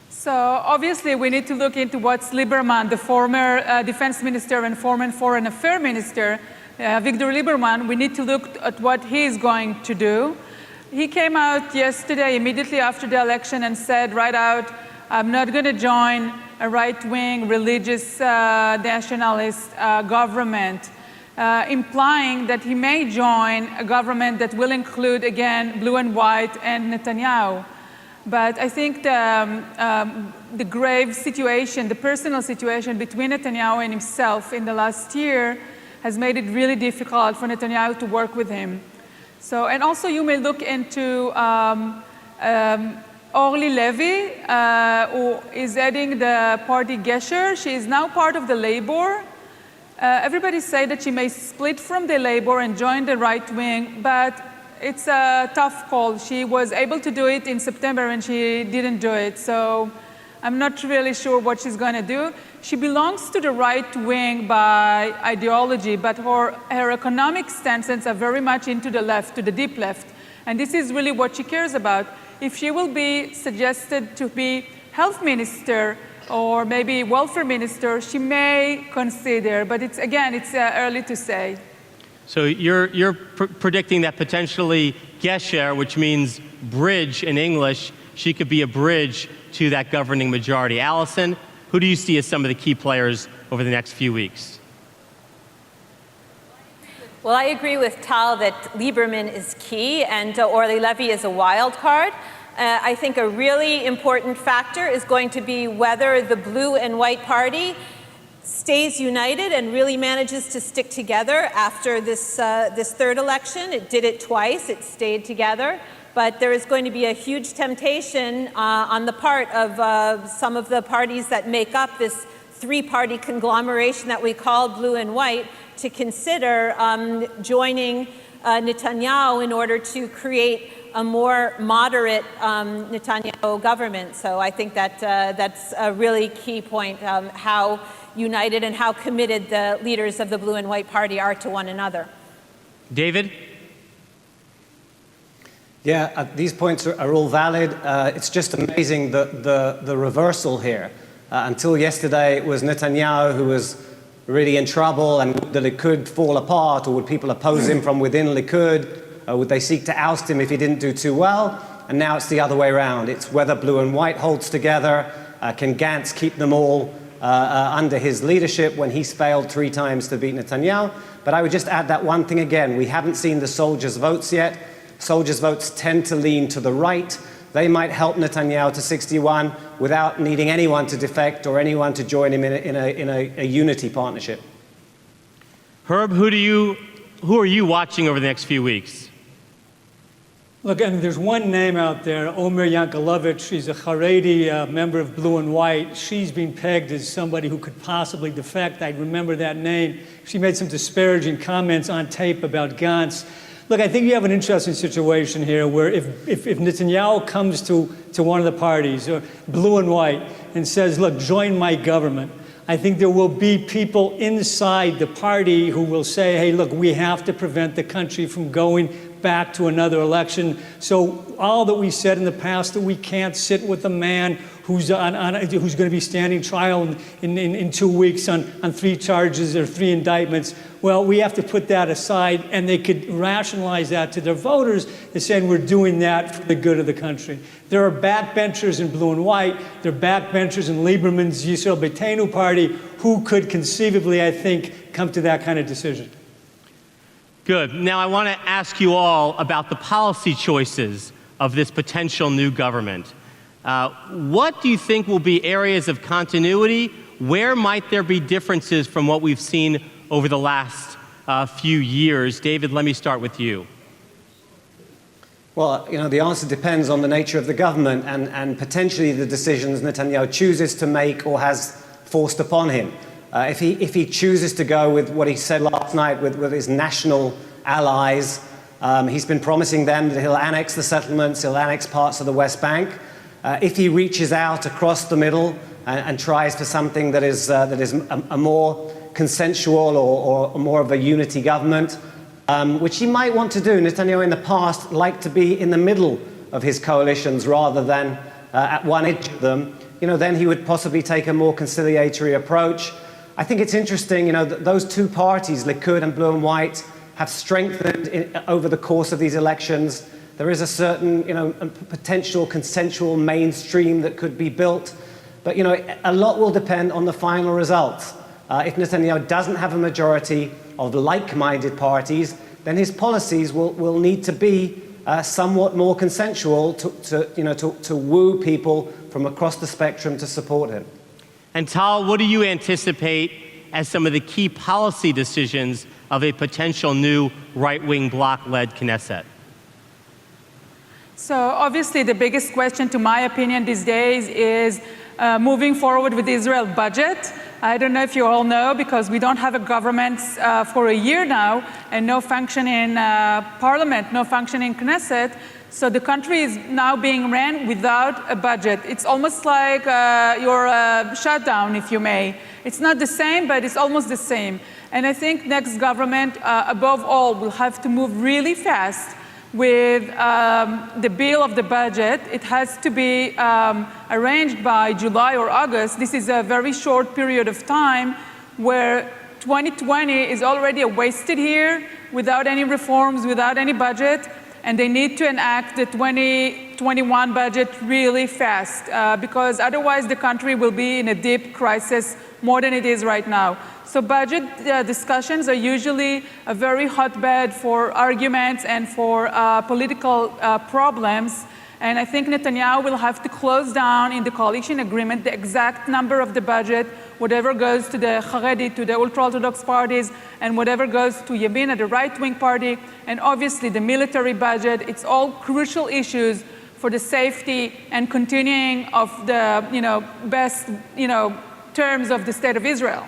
S24: So obviously we need to look into what's Lieberman, the former defense minister and former foreign affairs minister, Victor Lieberman, we need to look at what he's going to do. He came out yesterday, immediately after the election, and said right out, I'm not going to join a right-wing religious nationalist government, implying that he may join a government that will include, again, blue and white and Netanyahu. But I think the grave situation, the personal situation between Netanyahu and himself in the last year has made it really difficult for Netanyahu to work with him. So, and also you may look into Orly Levy, who is heading the party Gesher. She is now part of the Labor. Everybody say that she may split from the Labor and join the right wing, but it's a tough call. She was able to do it in September and she didn't do it. So I'm not really sure what she's going to do. She belongs to the right wing by ideology, but her economic stances are very much into the left, to the deep left. And this is really what she cares about. If she will be suggested to be health minister or maybe welfare minister, she may consider, but it's early to say.
S20: So you're predicting that potentially Gesher, which means bridge in English, she could be a bridge to that governing majority. Allison, who do you see as some of the key players over the next few weeks?
S22: Well, I agree with Tal that Lieberman is key and Orly Levy is a wild card. I think a really important factor is going to be whether the blue and white party stays united and really manages to stick together after this third election. It did it twice. It stayed together. But there is going to be a huge temptation on the part of some of the parties that make up this three-party conglomeration that we call blue and white to consider joining Netanyahu in order to create a more moderate Netanyahu government. So I think that that's a really key point, how united and how committed the leaders of the blue and white party are to one another.
S20: David?
S21: Yeah, these points are all valid. It's just amazing the reversal here. Until yesterday, it was Netanyahu who was really in trouble, and would the Likud fall apart, or would people oppose him from within Likud? Would they seek to oust him if he didn't do too well? And now it's the other way around. It's whether blue and white holds together. Can Gantz keep them all under his leadership when he's failed 3 times to beat Netanyahu? But I would just add that one thing again. We haven't seen the soldiers' votes yet. Soldiers' votes tend to lean to the right. They might help Netanyahu to 61 without needing anyone to defect or anyone to join him in a unity partnership.
S20: Herb, who are you watching over the next few weeks?
S23: Look, I mean, there's one name out there, Omer Yankelovich. She's a Haredi member of Blue and White. She's been pegged as somebody who could possibly defect. I remember that name. She made some disparaging comments on tape about Gantz. Look, I think you have an interesting situation here where if Netanyahu comes to one of the parties, or blue and white, and says, look, join my government, I think there will be people inside the party who will say, hey, look, we have to prevent the country from going back to another election. So all that we said in the past, that we can't sit with a man who's going to be standing trial in 2 weeks on 3 charges or 3 indictments. Well, we have to put that aside, and they could rationalize that to their voters as saying we're doing that for the good of the country. There are backbenchers in blue and white. There are backbenchers in Lieberman's Yisrael Beitenu party who could conceivably, I think, come to that kind of decision.
S20: Good. Now I want to ask you all about the policy choices of this potential new government. What do you think will be areas of continuity? Where might there be differences from what we've seen over the last few years? David, let me start with you.
S21: Well, the answer depends on the nature of the government and potentially the decisions Netanyahu chooses to make or has forced upon him. If he chooses to go with what he said last night with his national allies, he's been promising them that he'll annex the settlements, he'll annex parts of the West Bank. If he reaches out across the middle and tries for something that is a more consensual or more of a unity government, which he might want to do. Netanyahu in the past liked to be in the middle of his coalitions rather than at one edge of them. Then he would possibly take a more conciliatory approach. I think it's interesting, that those 2 parties, Likud and Blue and White, have strengthened over the course of these elections. There is a certain, potential consensual mainstream that could be built. But, a lot will depend on the final results. If Netanyahu doesn't have a majority of like-minded parties, then his policies will need to be somewhat more consensual to woo people from across the spectrum to support him.
S20: And Tal, what do you anticipate as some of the key policy decisions of a potential new right-wing bloc-led Knesset?
S24: So obviously the biggest question, to my opinion, these days is moving forward with the Israel budget. I don't know if you all know, because we don't have a government for a year now, and no function in parliament, no function in Knesset. So the country is now being ran without a budget. It's almost like your shutdown, if you may. It's not the same, but it's almost the same. And I think next government, above all, will have to move really fast with the bill of the budget. It has to be arranged by July or August. This is a very short period of time where 2020 is already a wasted year without any reforms, without any budget, and they need to enact the 2021 budget really fast because otherwise the country will be in a deep crisis more than it is right now. So budget discussions are usually a very hotbed for arguments and for political problems. And I think Netanyahu will have to close down in the coalition agreement the exact number of the budget, whatever goes to the Haredi, to the ultra-Orthodox parties, and whatever goes to Yamina, the right-wing party, and obviously the military budget. It's all crucial issues for the safety and continuing of the best terms of the state of Israel.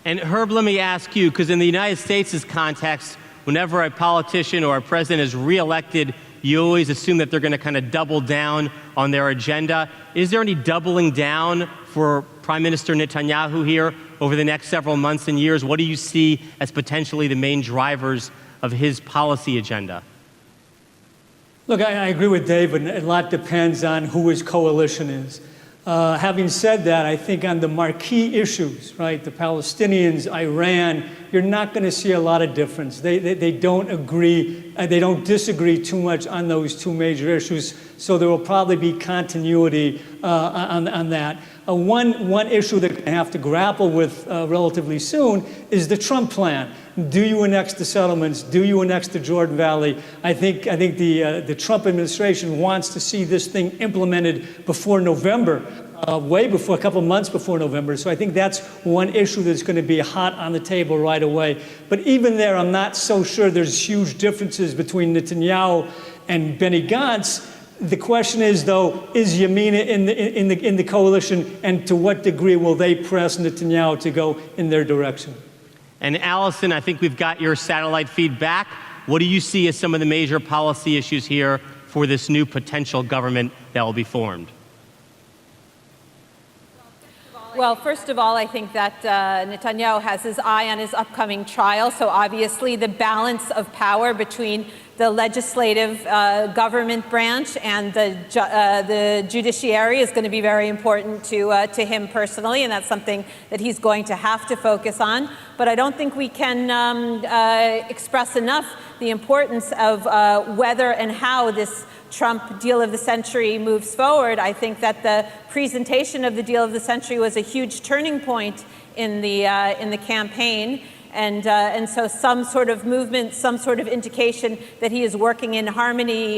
S20: And Herb, let me ask you, because in the United States' context, whenever a politician or a president is reelected, you always assume that they're going to kind of double down on their agenda. Is there any doubling down for Prime Minister Netanyahu here over the next several months and years? What do you see as potentially the main drivers of his policy agenda?
S23: Look, I agree with David. A lot depends on who his coalition is. Having said that, I think on the marquee issues, right, the Palestinians, Iran, you're not going to see a lot of difference. They don't agree, they don't disagree too much on those two major issues, so there will probably be continuity on that. One issue that we have to grapple with relatively soon is the Trump plan. Do you annex the settlements? Do you annex the Jordan Valley? I think the Trump administration wants to see this thing implemented before November, way before, a couple of months before November. So I think that's one issue that's going to be hot on the table right away. But even there, I'm not so sure there's huge differences between Netanyahu and Benny Gantz. The question is, though, is Yamina in the coalition, and to what degree will they press Netanyahu to go in their direction?
S20: And Allison, I think we've got your satellite feed back. What do you see as some of the major policy issues here for this new potential government that will be formed?
S22: Well, first of all, I think that Netanyahu has his eye on his upcoming trial. So obviously the balance of power between the legislative government branch and the judiciary is going to be very important to him personally, and that's something that he's going to have to focus on. But I don't think we can express enough the importance of whether and how this Trump deal of the century moves forward. I think that the presentation of the deal of the century was a huge turning point in the campaign. And so some sort of movement, some sort of indication that he is working in harmony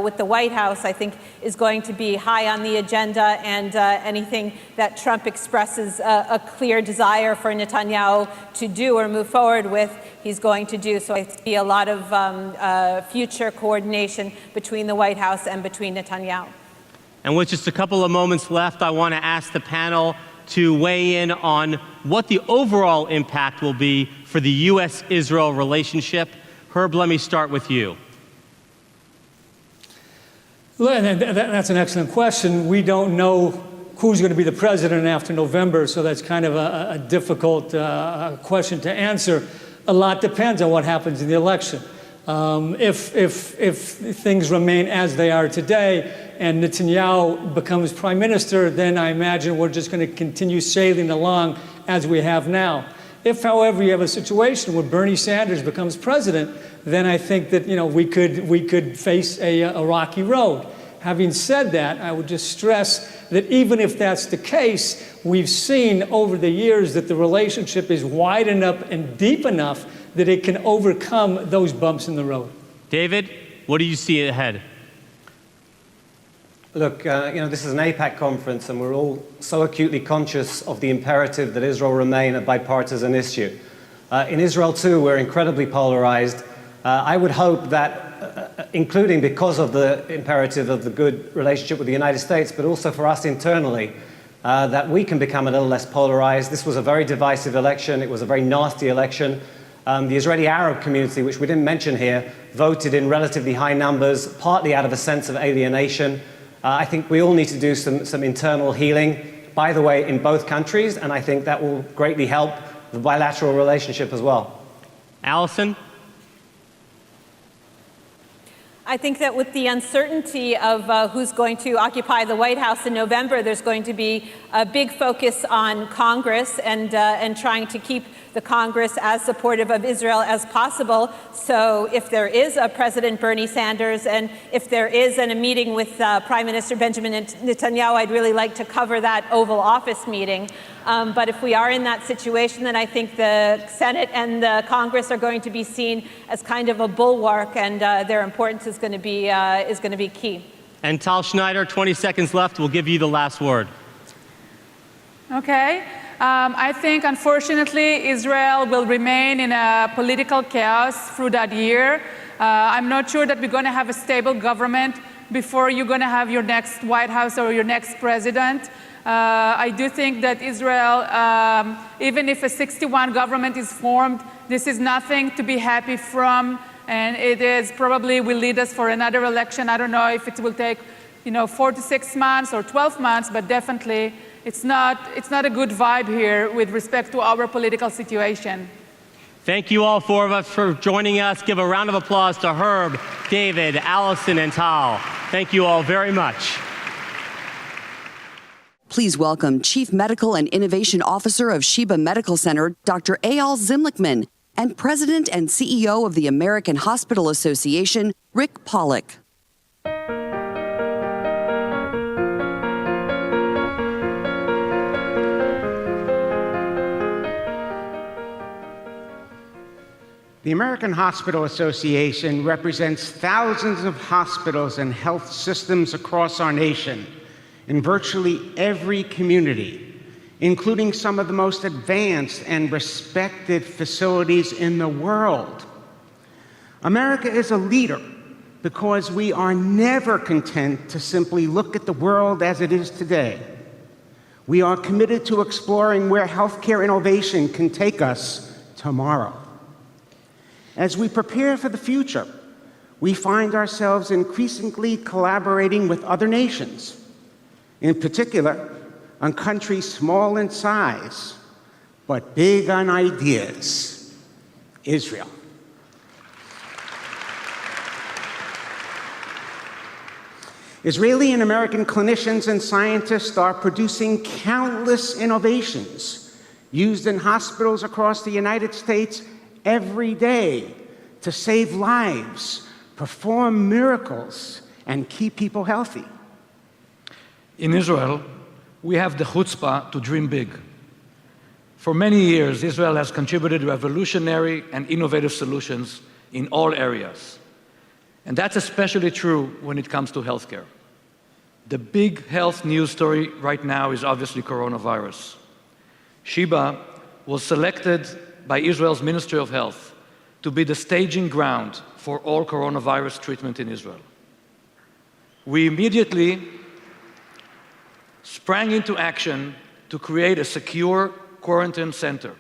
S22: with the White House, I think, is going to be high on the agenda. And anything that Trump expresses a clear desire for Netanyahu to do or move forward with, he's going to do. So I see a lot of future coordination between the White House and between Netanyahu.
S20: And with just a couple of moments left, I want to ask the panel to weigh in on what the overall impact will be for the U.S.-Israel relationship. Herb, let me start with you.
S23: That's an excellent question. We don't know who's going to be the president after November, so that's kind of a difficult question to answer. A lot depends on what happens in the election. If things remain as they are today and Netanyahu becomes prime minister, then I imagine we're just going to continue sailing along as we have now. If, however, you have a situation where Bernie Sanders becomes president, then I think that we could face a rocky road. Having said that, I would just stress that even if that's the case, we've seen over the years that the relationship is wide enough and deep enough that it can overcome those bumps in the road.
S20: David, what do you see ahead?
S21: Look, this is an AIPAC conference, and we're all so acutely conscious of the imperative that Israel remain a bipartisan issue. In Israel, too, we're incredibly polarized. I would hope that including because of the imperative of the good relationship with the United States, but also for us internally, that we can become a little less polarized. This was a very divisive election. It was a very nasty election. The Israeli Arab community, which we didn't mention here, voted in relatively high numbers, partly out of a sense of alienation. I think we all need to do some internal healing, by the way, in both countries, and I think that will greatly help the bilateral relationship as well.
S20: Allison?
S22: I think that with the uncertainty of who's going to occupy the White House in November, there's going to be a big focus on Congress and trying to keep the Congress as supportive of Israel as possible. So if there is a President Bernie Sanders and if there is a meeting with Prime Minister Benjamin Netanyahu, I'd really like to cover that Oval Office meeting. But if we are in that situation, then I think the Senate and the Congress are going to be seen as kind of a bulwark, and their importance is going to be key.
S20: And Tal Schneider, 20 seconds left. We'll give you the last word.
S24: Okay. I think, unfortunately, Israel will remain in a political chaos through that year. I'm not sure that we're going to have a stable government before you're going to have your next White House or your next president. I do think that Israel, even if a 61 government is formed, this is nothing to be happy from, and it is probably will lead us for another election. I don't know if it will take, 4 to 6 months or 12 months, but definitely it's not a good vibe here with respect to our political situation.
S20: Thank you all four of us for joining us. Give a round of applause to Herb, David, Allison, and Tal. Thank you all very much.
S13: Please welcome Chief Medical and Innovation Officer of Sheba Medical Center, Dr. Eyal Zimlichman, and President and CEO of the American Hospital Association, Rick Pollack.
S1: The American Hospital Association represents thousands of hospitals and health systems across our nation in virtually every community, including some of the most advanced and respected facilities in the world. America is a leader because we are never content to simply look at the world as it is today. We are committed to exploring where healthcare innovation can take us tomorrow. As we prepare for the future, we find ourselves increasingly collaborating with other nations, in particular on countries small in size, but big on ideas, Israel. Israeli and American clinicians and scientists are producing countless innovations used in hospitals across the United States every day to save lives, perform miracles, and keep people healthy.
S2: In Israel, we have the chutzpah to dream big. For many years, Israel has contributed revolutionary and innovative solutions in all areas. And that's especially true when it comes to healthcare. The big health news story right now is obviously coronavirus. Sheba was selected by Israel's Ministry of Health to be the staging ground for all coronavirus treatment in Israel. We immediately sprang into action to create a secure quarantine center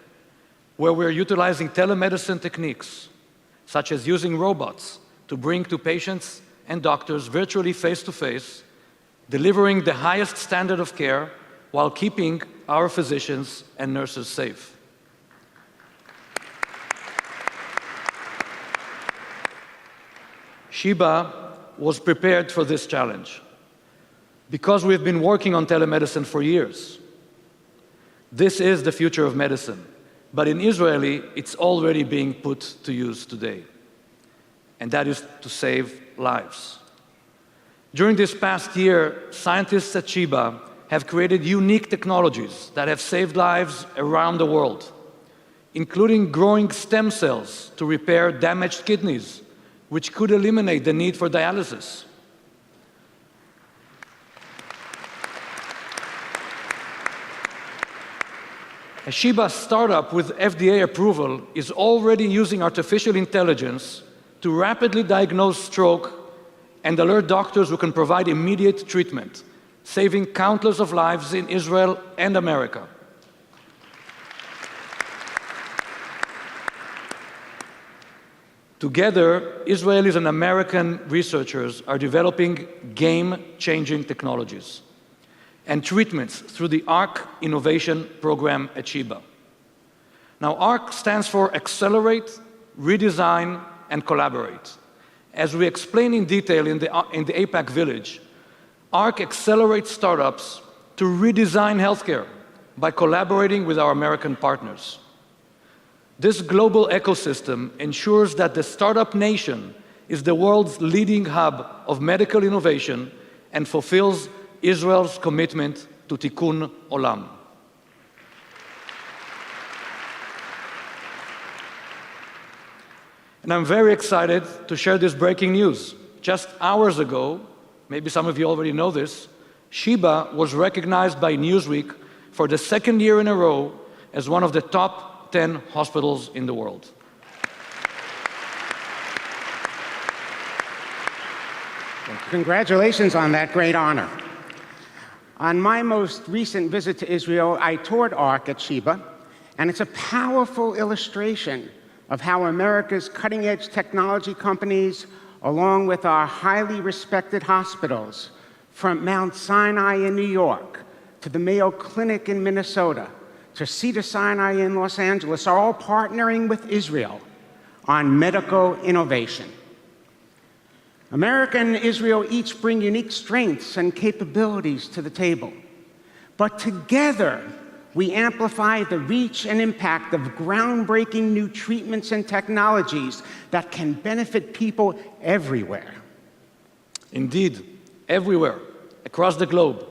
S2: where we're utilizing telemedicine techniques, such as using robots to bring to patients and doctors virtually face-to-face, delivering the highest standard of care while keeping our physicians and nurses safe. Sheba was prepared for this challenge because we've been working on telemedicine for years. This is the future of medicine, but in Israeli, it's already being put to use today, and that is to save lives. During this past year, scientists at Sheba have created unique technologies that have saved lives around the world, including growing stem cells to repair damaged kidneys, which could eliminate the need for dialysis. A Sheba startup with FDA approval is already using artificial intelligence to rapidly diagnose stroke and alert doctors who can provide immediate treatment, saving countless of lives in Israel and America. Together, Israelis and American researchers are developing game-changing technologies and treatments through the ARC Innovation Program at Sheba. Now, ARC stands for Accelerate, Redesign, and Collaborate. As we explain in detail in the AIPAC Village, ARC accelerates startups to redesign healthcare by collaborating with our American partners. This global ecosystem ensures that the startup nation is the world's leading hub of medical innovation and fulfills Israel's commitment to Tikkun Olam. And I'm very excited to share this breaking news. Just hours ago, maybe some of you already know this, Sheba was recognized by Newsweek for the second year in a row as one of the top 10 hospitals in the world.
S1: Congratulations on that great honor. On my most recent visit to Israel, I toured ARC at Sheba, and it's a powerful illustration of how America's cutting-edge technology companies, along with our highly respected hospitals, from Mount Sinai in New York to the Mayo Clinic in Minnesota to Cedars-Sinai in Los Angeles, are all partnering with Israel on medical innovation. America and Israel each bring unique strengths and capabilities to the table, but together we amplify the reach and impact of groundbreaking new treatments and technologies that can benefit people everywhere.
S2: Indeed, everywhere, across the globe,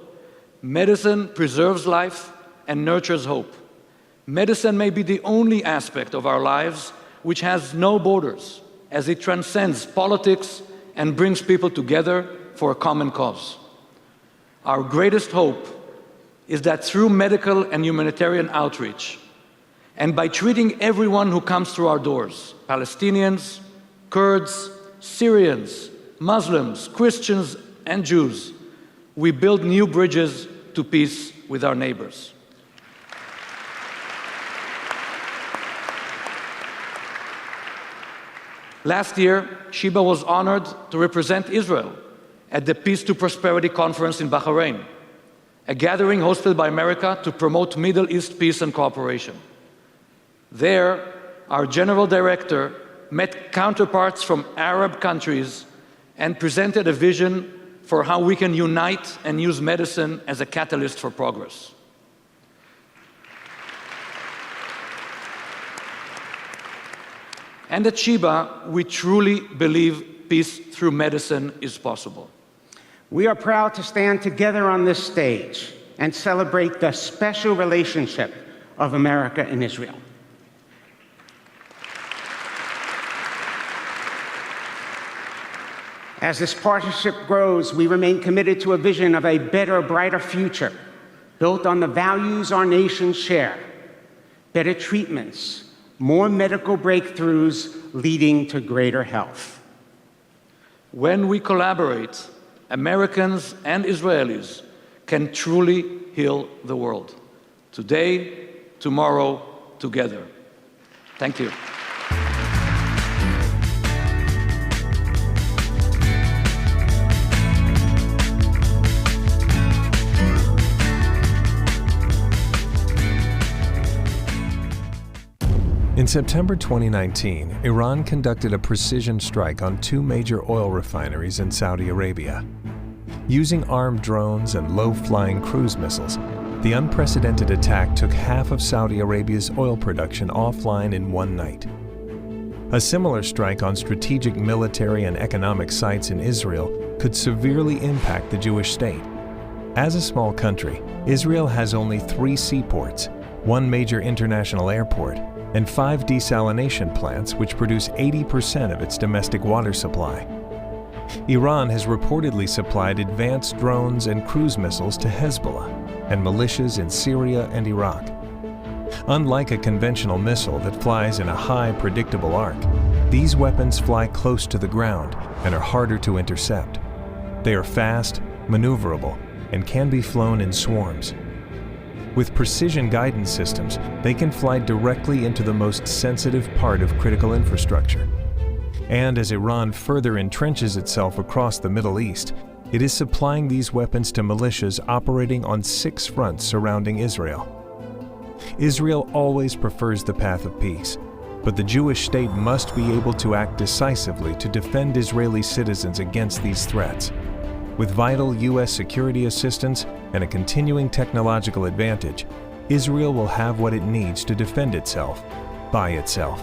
S2: medicine preserves life and nurtures hope. Medicine may be the only aspect of our lives which has no borders, as it transcends politics and brings people together for a common cause. Our greatest hope is that through medical and humanitarian outreach, and by treating everyone who comes through our doors, Palestinians, Kurds, Syrians, Muslims, Christians, and Jews, we build new bridges to peace with our neighbors. Last year, Sheba was honored to represent Israel at the Peace to Prosperity Conference in Bahrain, a gathering hosted by America to promote Middle East peace and cooperation. There, our general director met counterparts from Arab countries and presented a vision for how we can unite and use medicine as a catalyst for progress. And at Sheba, we truly believe peace through medicine is possible.
S1: We are proud to stand together on this stage and celebrate the special relationship of America and Israel. As this partnership grows, we remain committed to a vision of a better, brighter future built on the values our nations share: better treatments, more medical breakthroughs leading to greater health.
S2: When we collaborate, Americans and Israelis can truly heal the world. Today, tomorrow, together. Thank you.
S3: In September 2019, Iran conducted a precision strike on 2 major oil refineries in Saudi Arabia. Using armed drones and low-flying cruise missiles, the unprecedented attack took half of Saudi Arabia's oil production offline in one night. A similar strike on strategic military and economic sites in Israel could severely impact the Jewish state. As a small country, Israel has only 3 seaports, 1 major international airport, and 5 desalination plants which produce 80% of its domestic water supply. Iran has reportedly supplied advanced drones and cruise missiles to Hezbollah and militias in Syria and Iraq. Unlike a conventional missile that flies in a high, predictable arc, These weapons fly close to the ground and are harder to intercept. They are fast, maneuverable, and can be flown in swarms. With precision guidance systems, they can fly directly into the most sensitive part of critical infrastructure. And as Iran further entrenches itself across the Middle East, it is supplying these weapons to militias operating on 6 fronts surrounding Israel. Israel always prefers the path of peace, but the Jewish state must be able to act decisively to defend Israeli citizens against these threats. With vital U.S. security assistance and a continuing technological advantage, Israel will have what it needs to defend itself by itself.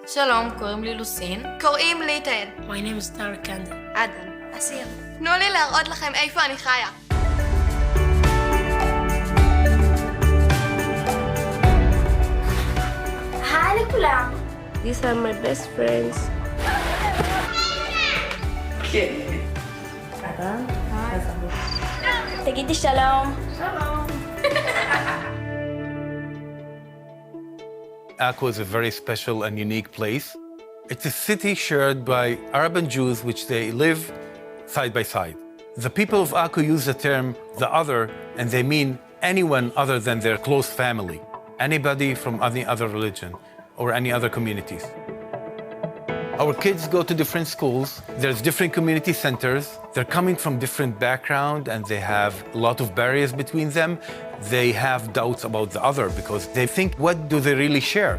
S4: שלום, קוראים לי לוסין. קוראים לי תד. My name is Tara Kanda. עדן. אסיר. תנו לי להראות לכם איפה אני חיה. היי לכולם. These are my best friends. כן. עדן. תגידי שלום. שלום.
S5: Akko is a very special and unique place. It's a city shared by Arab and Jews, which they live side by side. The people of Akko use the term the other, and they mean anyone other than their close family, anybody from any other religion or any other communities. Our kids go to different schools. There's different community centers. They're coming from different backgrounds, and they have a lot of barriers between them. They have doubts about the other because they think, what do they really share?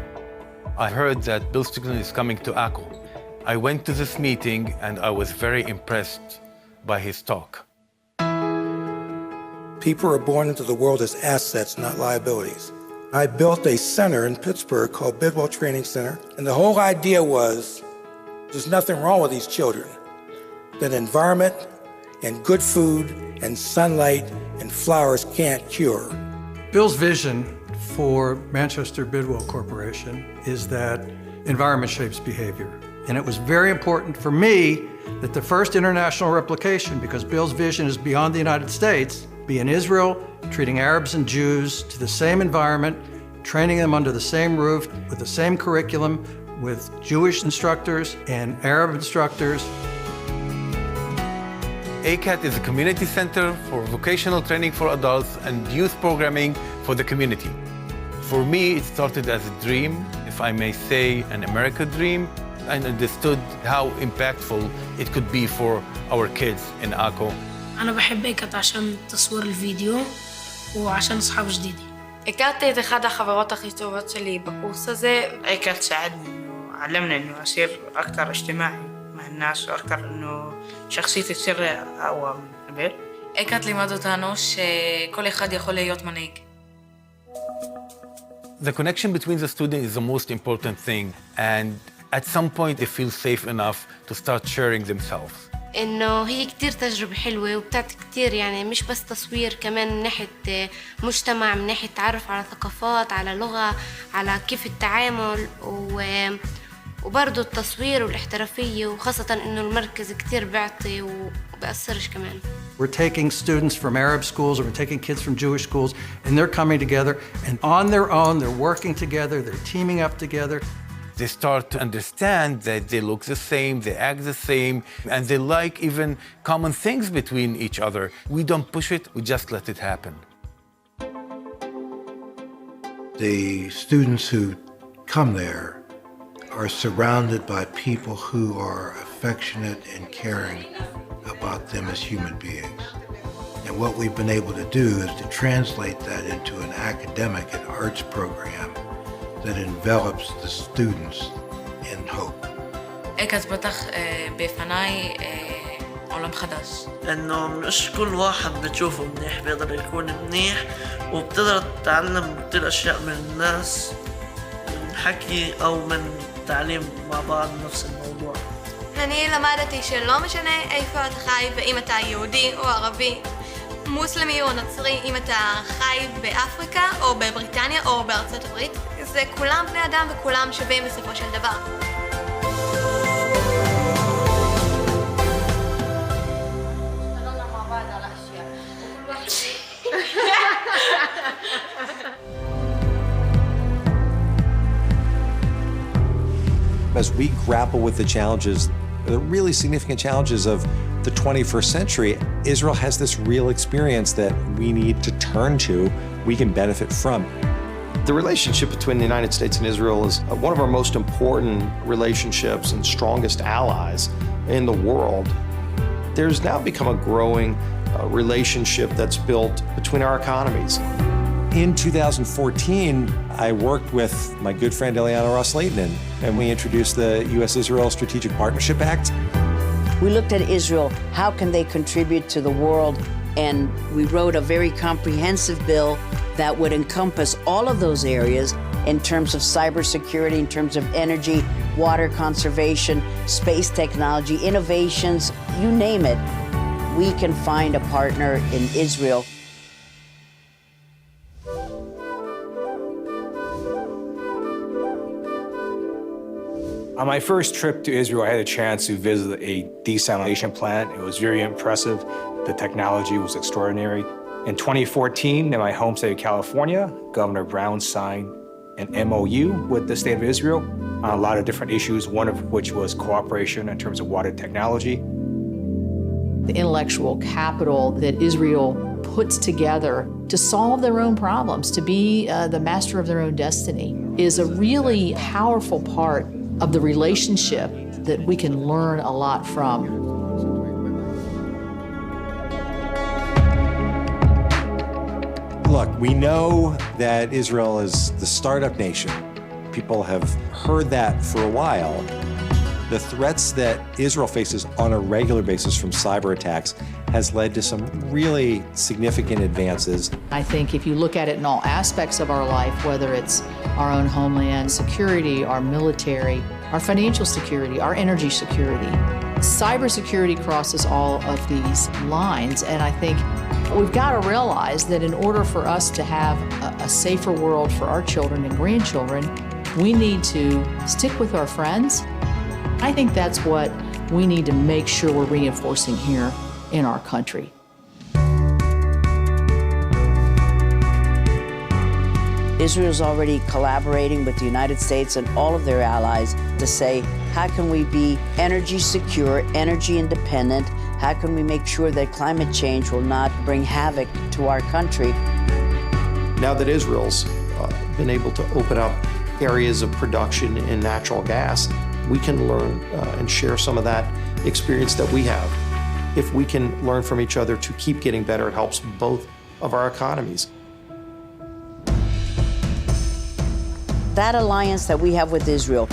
S5: I heard that Bill Stickland is coming to Akko. I went to this meeting, and I was very impressed by his talk.
S6: People are born into the world as assets, not liabilities. I built a center in Pittsburgh called Bidwell Training Center, and the whole idea was there's nothing wrong with these children. That environment and good food and sunlight and flowers can't cure.
S7: Bill's vision for Manchester Bidwell Corporation is that environment shapes behavior. And it was very important for me that the first international replication, because Bill's vision is beyond the United States, be in Israel, treating Arabs and Jews to the same environment, training them under the same roof, with the same curriculum, with Jewish instructors and Arab instructors.
S5: ACAT is a community center for vocational training for adults and youth programming for the community. For me, it started as a dream, if I may say, an American dream, and understood how impactful it could be for our kids in Akko.
S4: أنا بحب AIPAC عشان تصوير الفيديو وعشان أصحاب جديدي.
S25: הכרתי את אחד החברות הכי טובות שלי בקורס הזה. AIPAC ساعدني إنه علمنا إنه أصير أكثر اجتماعي مع الناس وأكثر إنه شخصيتي تصير أقوى من قبل. AIPAC לימד אותנו שכל אחד יכול להיות מנהיג.
S5: The connection between the students is the most important thing, and at some point they feel safe enough to start sharing themselves.
S4: إنه هي كتير تجربة حلوة وبتعطي كتير يعني مش بس تصوير كمان من ناحية مجتمع من ناحية تعرف على ثقافات على لغة على كيف التعامل وبرضو التصوير والاحترافية وخاصة إنه المركز كتير بيعطي وبأثرش كمان.
S7: We're taking students from Arab schools, or we're taking kids from Jewish schools, and they're coming together, and on their own, they're working together, they're teaming up together.
S5: They start to understand that they look the same, they act the same, and they like even common things between each other. We don't push it, we just let it happen.
S6: The students who come there are surrounded by people who are affectionate and caring about them as human beings. And what we've been able to do is to translate that into an academic and arts program that envelops the students in hope.
S25: AIPAC פתח בפניי عالم خدش.
S26: إنه مش كل واحد بتشوفه منيح بيقدر يكون منيح وبتقدر تتعلم كتير أشياء من الناس من حكي أو من تعليم مع بعض نفس الموضوع.
S4: אני למדתי שלא משנה איפה אתה חי ואם אתה יהודי או ערבי, מוסלמי או נוצרי, אם אתה חי באפריקה או בבריטניה או בארצות הברית, זה כולם בני אדם וכולם שווים בסופו של דבר.
S3: As we grapple with the challenges, the really significant challenges of the 21st century, Israel has this real experience that we need to turn to, we can benefit from.
S8: The relationship between the United States and Israel is one of our most important relationships and strongest allies in the world. There's now become a growing relationship that's built between our economies.
S3: In 2014, I worked with my good friend Eliana Ross-Lehtinen, and we introduced the U.S.-Israel Strategic Partnership Act.
S9: We looked at Israel, how can they contribute to the world? And we wrote a very comprehensive bill that would encompass all of those areas in terms of cybersecurity, in terms of energy, water conservation, space technology, innovations, you name it. We can find a partner in Israel.
S10: On my first trip to Israel, I had a chance to visit a desalination plant. It was very impressive. The technology was extraordinary. In 2014, in my home state of California, Governor Brown signed an MOU with the state of Israel on a lot of different issues, one of which was cooperation in terms of water technology.
S11: The intellectual capital that Israel puts together to solve their own problems, to be the master of their own destiny, is a really powerful part of the relationship that we can learn a lot from.
S3: Look, we know that Israel is the startup nation. People have heard that for a while. The threats that Israel faces on a regular basis from cyber attacks has led to some really significant advances.
S11: I think if you look at it in all aspects of our life, whether it's our own homeland security, our military, our financial security, our energy security, cybersecurity crosses all of these lines. And I think we've got to realize that in order for us to have a safer world for our children and grandchildren, we need to stick with our friends. I think that's what we need to make sure we're reinforcing here in our country.
S9: Israel is already collaborating with the United States and all of their allies to say, how can we be energy secure, energy independent? How can we make sure that climate change will not bring havoc to our country?
S8: Now that Israel's been able to open up areas of production in natural gas, we can learn and share some of that experience that we have. If we can learn from each other to keep getting better, it helps both of our economies.
S9: That alliance that we have with Israel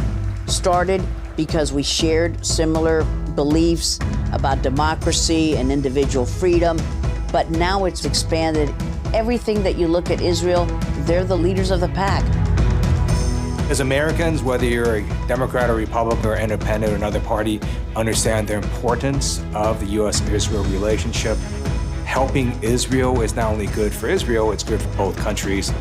S9: started because we shared similar beliefs about democracy and individual freedom, but now it's expanded. Everything that you look at Israel, they're the leaders of the pack.
S10: As Americans, whether you're a Democrat or Republican or independent or another party, understand the importance of the U.S.-Israel relationship. Helping Israel is not only good for Israel, it's good for both countries.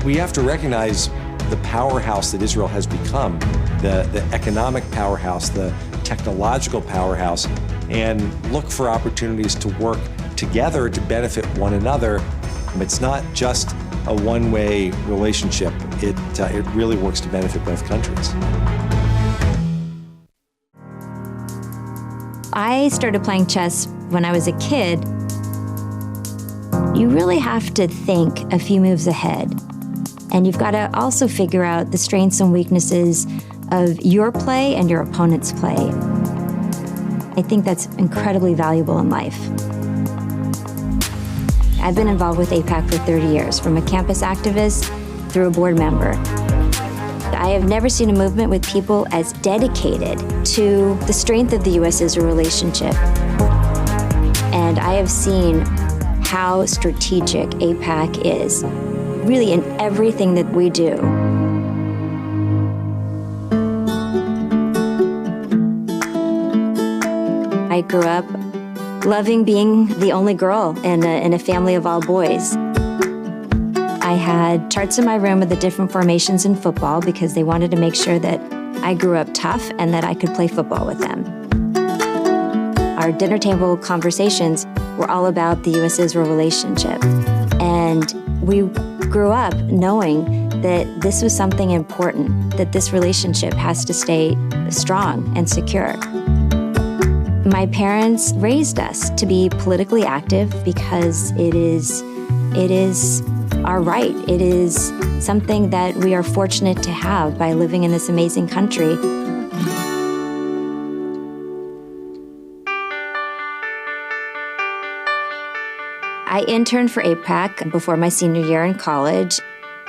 S3: We have to recognize the powerhouse that Israel has become, the economic powerhouse, the technological powerhouse, and look for opportunities to work together to benefit one another. It's not just a one-way relationship. It really works to benefit both countries.
S12: I started playing chess when I was a kid. You really have to think a few moves ahead. And you've got to also figure out the strengths and weaknesses of your play and your opponent's play. I think that's incredibly valuable in life. I've been involved with AIPAC for 30 years, from a campus activist through a board member. I have never seen a movement with people as dedicated to the strength of the U.S.-Israel relationship. And I have seen how strategic AIPAC is, really in everything that we do. I grew up loving being the only girl in a family of all boys. I had charts in my room of the different formations in football because they wanted to make sure that I grew up tough and that I could play football with them. Our dinner table conversations were all about the U.S.-Israel relationship. And we grew up knowing that this was something important, that this relationship has to stay strong and secure. My parents raised us to be politically active because it is our right. It is something that we are fortunate to have by living in this amazing country. I interned for AIPAC before my senior year in college.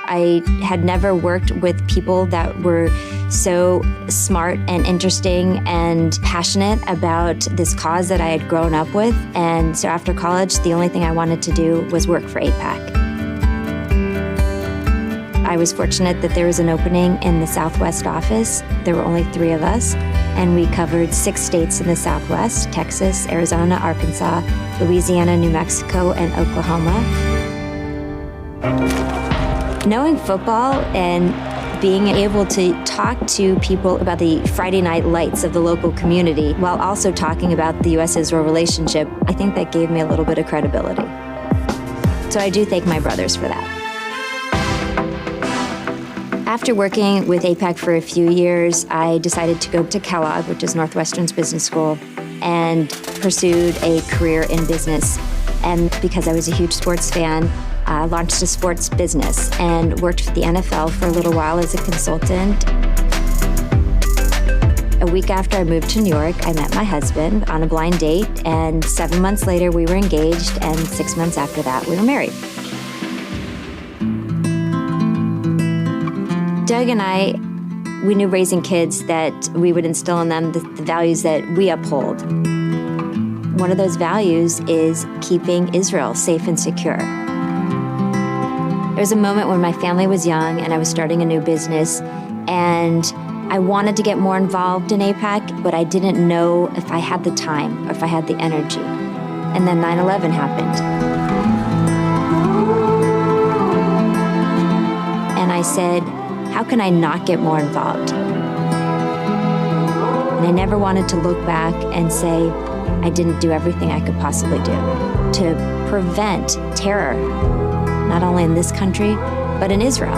S12: I had never worked with people that were so smart and interesting and passionate about this cause that I had grown up with. And so after college, the only thing I wanted to do was work for AIPAC. I was fortunate that there was an opening in the Southwest office. There were only 3 of us, and we covered 6 states in the Southwest: Texas, Arizona, Arkansas, Louisiana, New Mexico, and Oklahoma. Knowing football and being able to talk to people about the Friday night lights of the local community while also talking about the U.S.-Israel relationship, I think that gave me a little bit of credibility. So I do thank my brothers for that. After working with AIPAC for a few years, I decided to go to Kellogg, which is Northwestern's business school, and pursued a career in business. And because I was a huge sports fan, I launched a sports business and worked for the NFL for a little while as a consultant. A week after I moved to New York, I met my husband on a blind date, and 7 months later we were engaged, and 6 months after that we were married. Doug and I, we knew raising kids that we would instill in them the values that we uphold. One of those values is keeping Israel safe and secure. There was a moment when my family was young and I was starting a new business, and I wanted to get more involved in AIPAC, but I didn't know if I had the time or if I had the energy. And then 9/11 happened. And I said, how can I not get more involved? And I never wanted to look back and say I didn't do everything I could possibly do to prevent terror, not only in this country, but in Israel.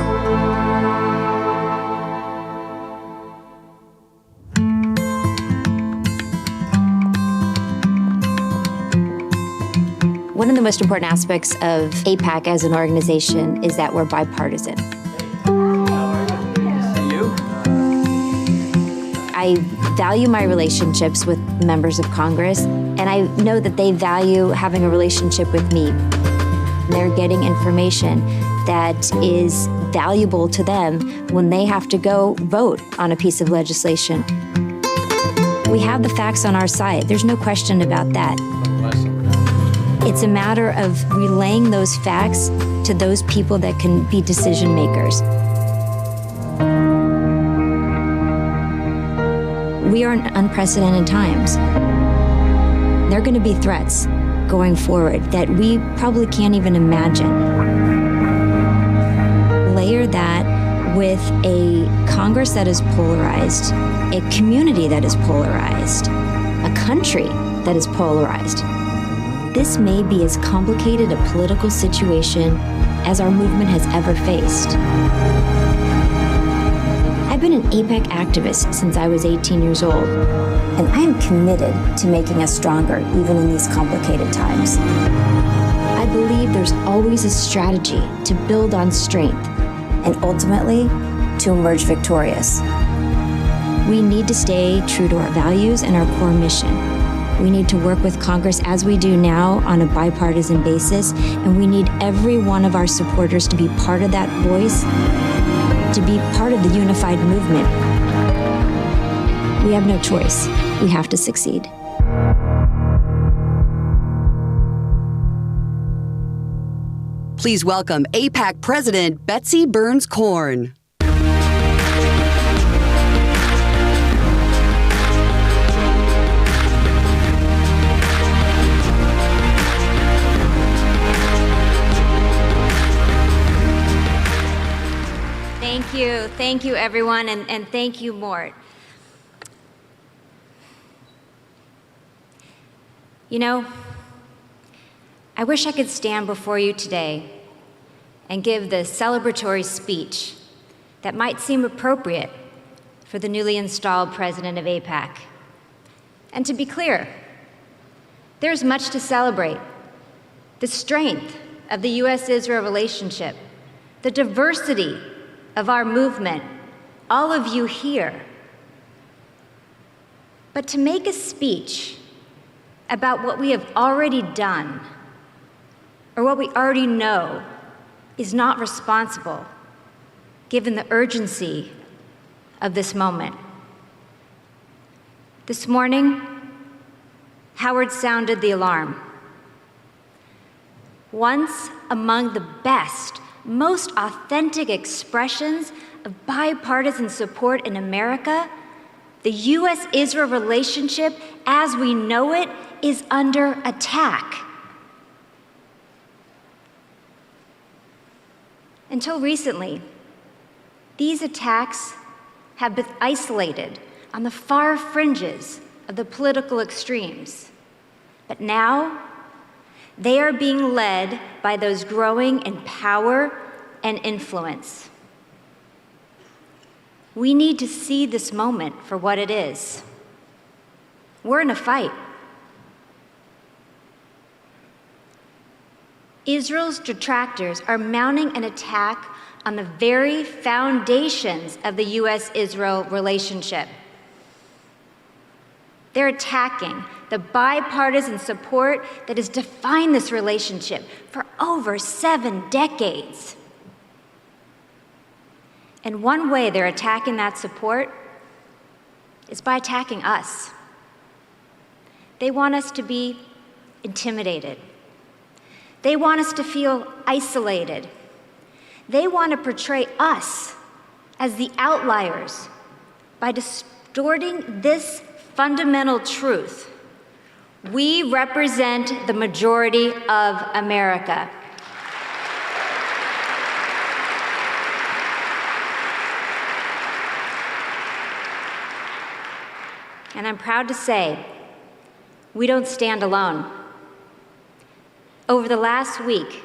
S12: One of the most important aspects of AIPAC as an organization is that we're bipartisan. I value my relationships with members of Congress, and I know that they value having a relationship with me. They're getting information that is valuable to them when they have to go vote on a piece of legislation. We have the facts on our side. There's no question about that. It's a matter of relaying those facts to those people that can be decision makers. We are in unprecedented times. There are going to be threats going forward that we probably can't even imagine. Layer that with a Congress that is polarized, a community that is polarized, a country that is polarized. This may be as complicated a political situation as our movement has ever faced. I've been an AIPAC activist since I was 18 years old, and I am committed to making us stronger even in these complicated times. I believe there's always a strategy to build on strength and ultimately to emerge victorious. We need to stay true to our values and our core mission. We need to work with Congress as we do now on a bipartisan basis, and we need every one of our supporters to be part of that voice, to be part of the unified movement. We have no choice. We have to succeed.
S13: Please welcome AIPAC President Betsy Berns Korn.
S12: Thank you everyone, and thank you, Mort. You know, I wish I could stand before you today and give the celebratory speech that might seem appropriate for the newly installed president of AIPAC. And to be clear, there's much to celebrate. The strength of the US-Israel relationship, the diversity of our movement, all of you here. But to make a speech about what we have already done or what we already know is not responsible, given the urgency of this moment. This morning, Howard sounded the alarm. Once among the best, most authentic expressions of bipartisan support in America, the US-Israel relationship as we know it is under attack. Until recently, these attacks have been isolated on the far fringes of the political extremes. But now, they are being led by those growing in power and influence. We need to see this moment for what it is. We're in a fight. Israel's detractors are mounting an attack on the very foundations of the US-Israel relationship. They're attacking the bipartisan support that has defined this relationship for over 7 decades. And one way they're attacking that support is by attacking us. They want us to be intimidated. They want us to feel isolated. They want to portray us as the outliers by distorting this fundamental truth. We represent the majority of America. And I'm proud to say, we don't stand alone. Over the last week,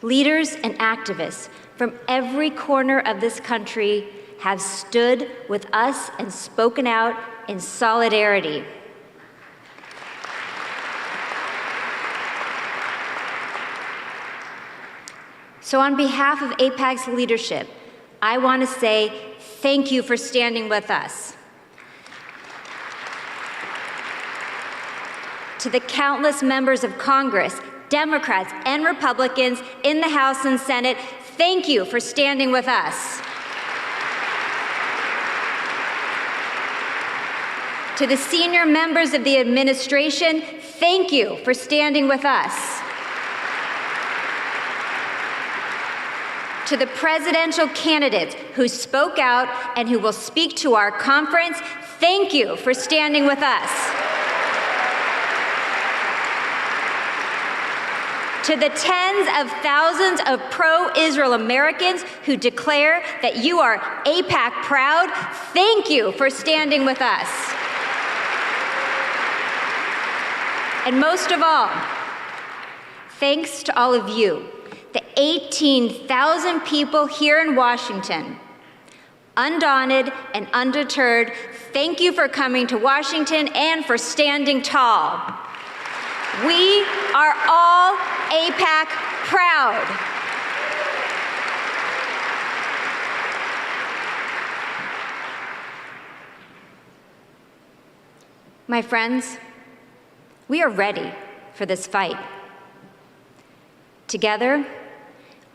S12: leaders and activists from every corner of this country have stood with us and spoken out in solidarity. So on behalf of AIPAC's leadership, I want to say thank you for standing with us. To the countless members of Congress, Democrats and Republicans in the House and Senate, thank you for standing with us. To the senior members of the administration, thank you for standing with us. To the presidential candidates who spoke out and who will speak to our conference, thank you for standing with us. To the tens of thousands of pro-Israel Americans who declare that you are AIPAC proud, thank you for standing with us. And most of all, thanks to all of you, the 18,000 people here in Washington, undaunted and undeterred, thank you for coming to Washington and for standing tall. We are all AIPAC proud. My friends, we are ready for this fight. Together,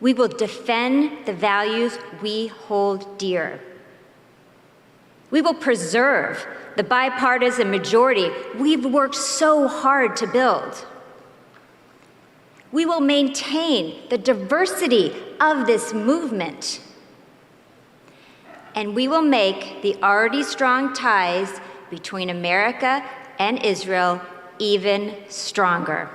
S12: we will defend the values we hold dear. We will preserve the bipartisan majority we've worked so hard to build. We will maintain the diversity of this movement. And we will make the already strong ties between America and Israel even stronger.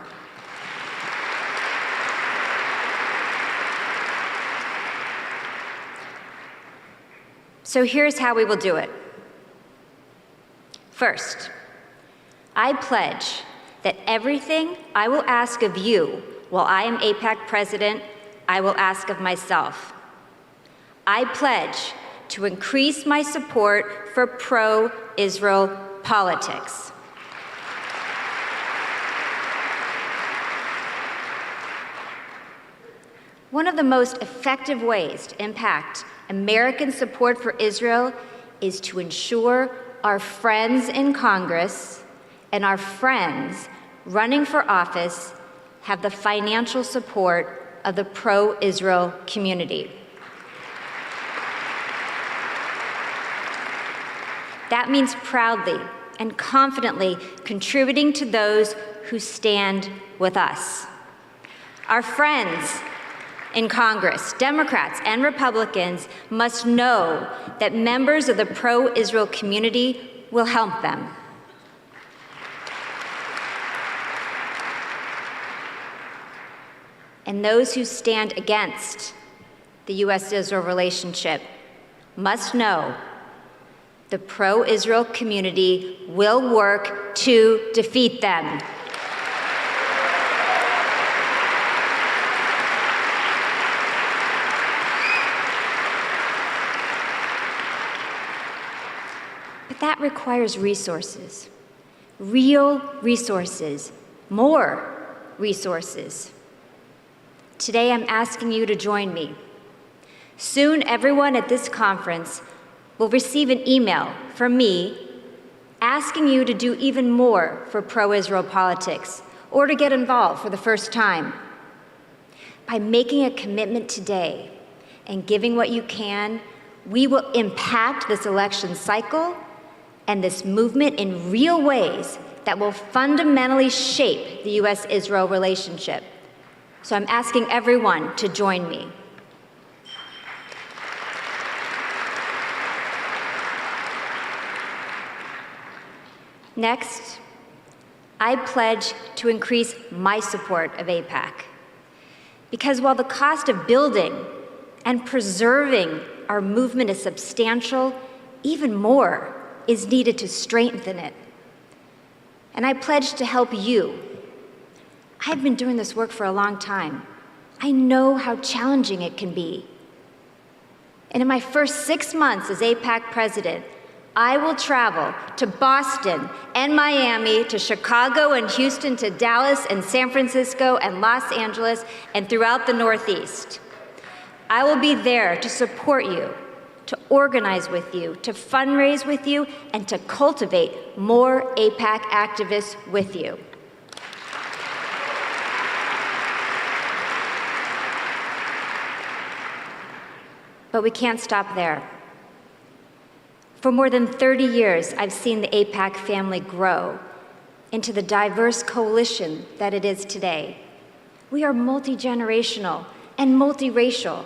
S12: So here's how we will do it. First, I pledge that everything I will ask of you while I am AIPAC president, I will ask of myself. I pledge to increase my support for pro-Israel politics. One of the most effective ways to impact American support for Israel is to ensure our friends in Congress and our friends running for office have the financial support of the pro-Israel community. That means proudly and confidently contributing to those who stand with us. Our friends in Congress, Democrats and Republicans, must know that members of the pro-Israel community will help them. And those who stand against the U.S.-Israel relationship must know the pro-Israel community will work to defeat them. But that requires resources, real resources, more resources. Today, I'm asking you to join me. Soon, everyone at this conference will receive an email from me asking you to do even more for pro-Israel politics or to get involved for the first time. By making a commitment today and giving what you can, we will impact this election cycle and this movement in real ways that will fundamentally shape the U.S.-Israel relationship. So I'm asking everyone to join me. Next, I pledge to increase my support of AIPAC. Because while the cost of building and preserving our movement is substantial, even more is needed to strengthen it. And I pledge to help you. I've been doing this work for a long time. I know how challenging it can be. And in my first 6 months as AIPAC president, I will travel to Boston and Miami, to Chicago and Houston, to Dallas and San Francisco and Los Angeles, and throughout the Northeast. I will be there to support you, to organize with you, to fundraise with you, and to cultivate more AIPAC activists with you. But we can't stop there. For more than 30 years, I've seen the AIPAC family grow into the diverse coalition that it is today. We are multi-generational and multiracial.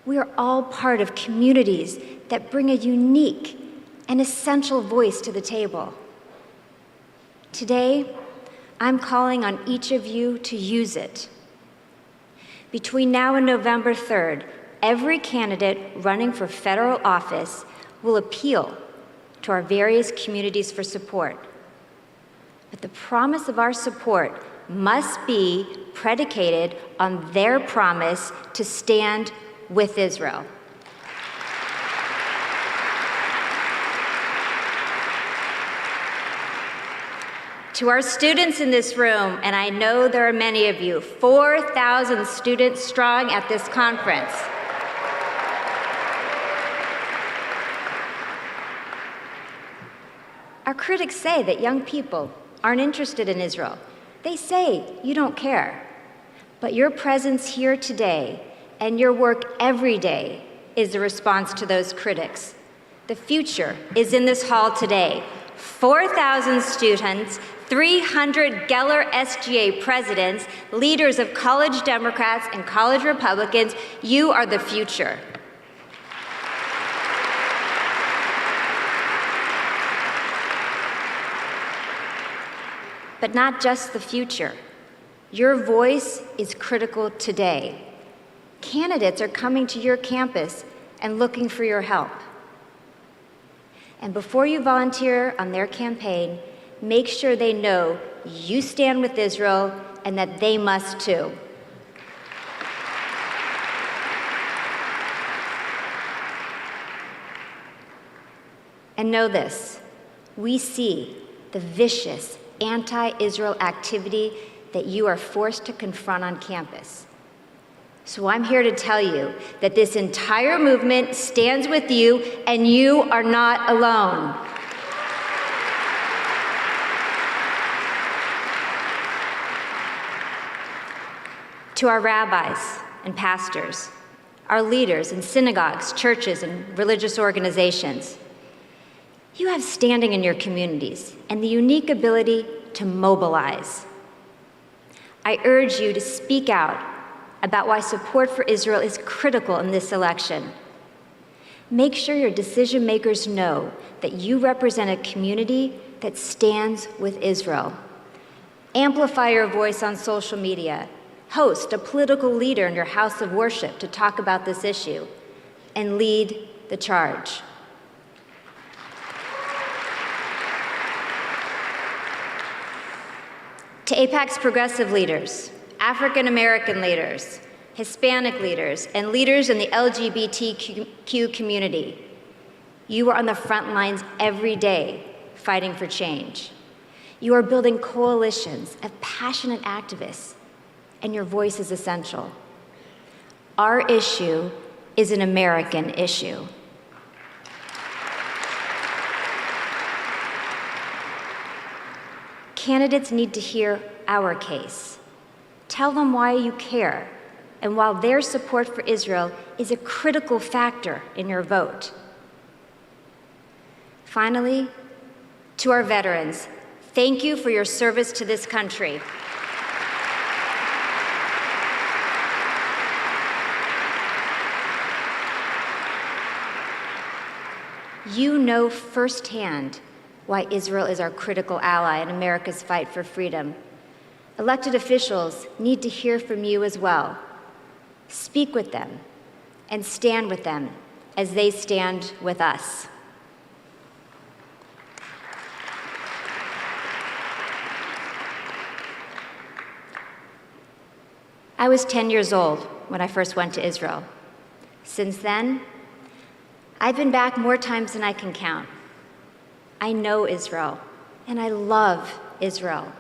S12: We are all part of communities that bring a unique and essential voice to the table. Today, I'm calling on each of you to use it. Between now and November 3rd, every candidate running for federal office will appeal to our various communities for support. But the promise of our support must be predicated on their promise to stand with Israel. To our students in this room, and I know there are many of you, 4,000 students strong at this conference. Our critics say that young people aren't interested in Israel. They say you don't care. But your presence here today and your work every day is a response to those critics. The future is in this hall today. 4,000 students, 300 Geller SGA presidents, leaders of college Democrats and college Republicans, you are the future. But not just the future. Your voice is critical today. Candidates are coming to your campus and looking for your help. And before you volunteer on their campaign, make sure they know you stand with Israel and that they must too. And know this, we see the vicious anti-Israel activity that you are forced to confront on campus. So I'm here to tell you that this entire movement stands with you, and you are not alone. To our rabbis and pastors, our leaders in synagogues, churches, and religious organizations, you have standing in your communities and the unique ability to mobilize. I urge you to speak out about why support for Israel is critical in this election. Make sure your decision makers know that you represent a community that stands with Israel. Amplify your voice on social media. Host a political leader in your house of worship to talk about this issue, and lead the charge. To AIPAC's progressive leaders, African American leaders, Hispanic leaders, and leaders in the LGBTQ community, you are on the front lines every day fighting for change. You are building coalitions of passionate activists, and your voice is essential. Our issue is an American issue. Candidates need to hear our case. Tell them why you care and why their support for Israel is a critical factor in your vote. Finally, to our veterans, thank you for your service to this country. You know firsthand why Israel is our critical ally in America's fight for freedom. Elected officials need to hear from you as well. Speak with them and stand with them as they stand with us. I was 10 years old when I first went to Israel. Since then, I've been back more times than I can count. I know Israel, and I love Israel.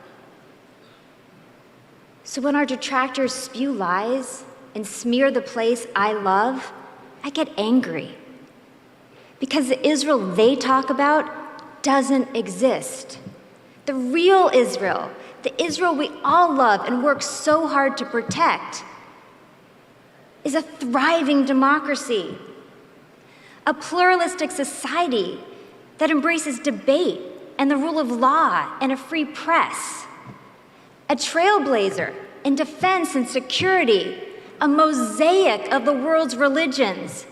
S12: So when our detractors spew lies and smear the place I love, I get angry. Because the Israel they talk about doesn't exist. The real Israel, the Israel we all love and work so hard to protect, is a thriving democracy, a pluralistic society that embraces debate and the rule of law and a free press, a trailblazer in defense and security, a mosaic of the world's religions,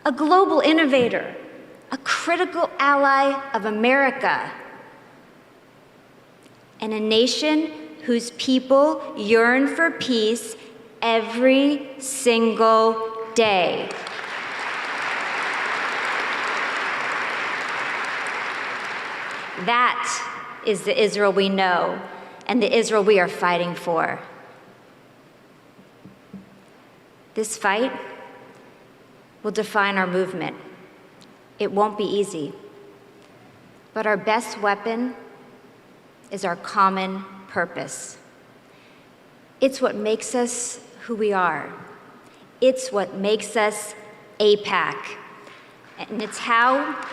S12: a global innovator, a critical ally of America, and a nation whose people yearn for peace every single day. That is the Israel we know and the Israel we are fighting for. This fight will define our movement. It won't be easy, but our best weapon is our common purpose. It's what makes us who we are. It's what makes us AIPAC, and it's how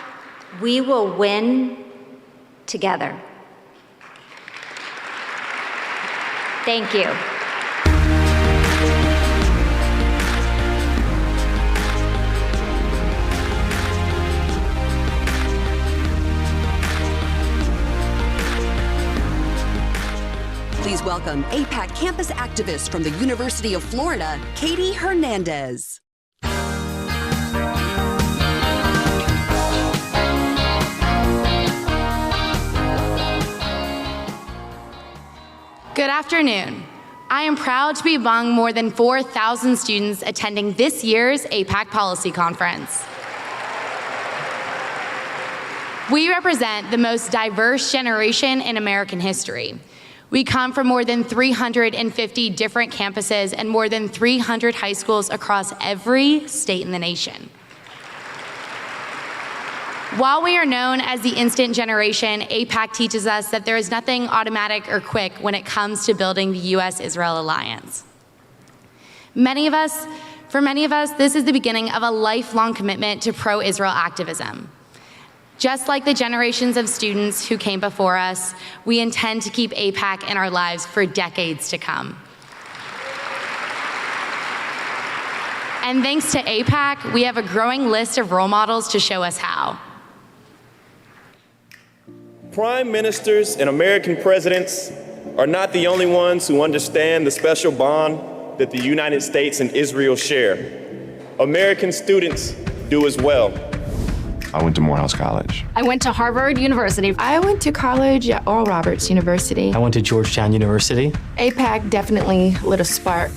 S12: we will win together. Thank you.
S13: Please welcome AIPAC campus activist from the University of Florida, Katie Hernandez.
S14: Good afternoon. I am proud to be among more than 4,000 students attending this year's AIPAC Policy Conference. We represent the most diverse generation in American history. We come from more than 350 different campuses and more than 300 high schools across every state in the nation. While we are known as the instant generation, AIPAC teaches us that there is nothing automatic or quick when it comes to building the U.S.-Israel alliance. For many of us, this is the beginning of a lifelong commitment to pro-Israel activism. Just like the generations of students who came before us, we intend to keep AIPAC in our lives for decades to come. And thanks to AIPAC, we have a growing list of role models to show us how.
S15: Prime ministers and American presidents are not the only ones who understand the special bond that the United States and Israel share. American students do as well.
S16: I went to Morehouse College.
S17: I went to Harvard University.
S18: I went to college at Oral Roberts University.
S19: I went to Georgetown University.
S18: AIPAC definitely lit a spark.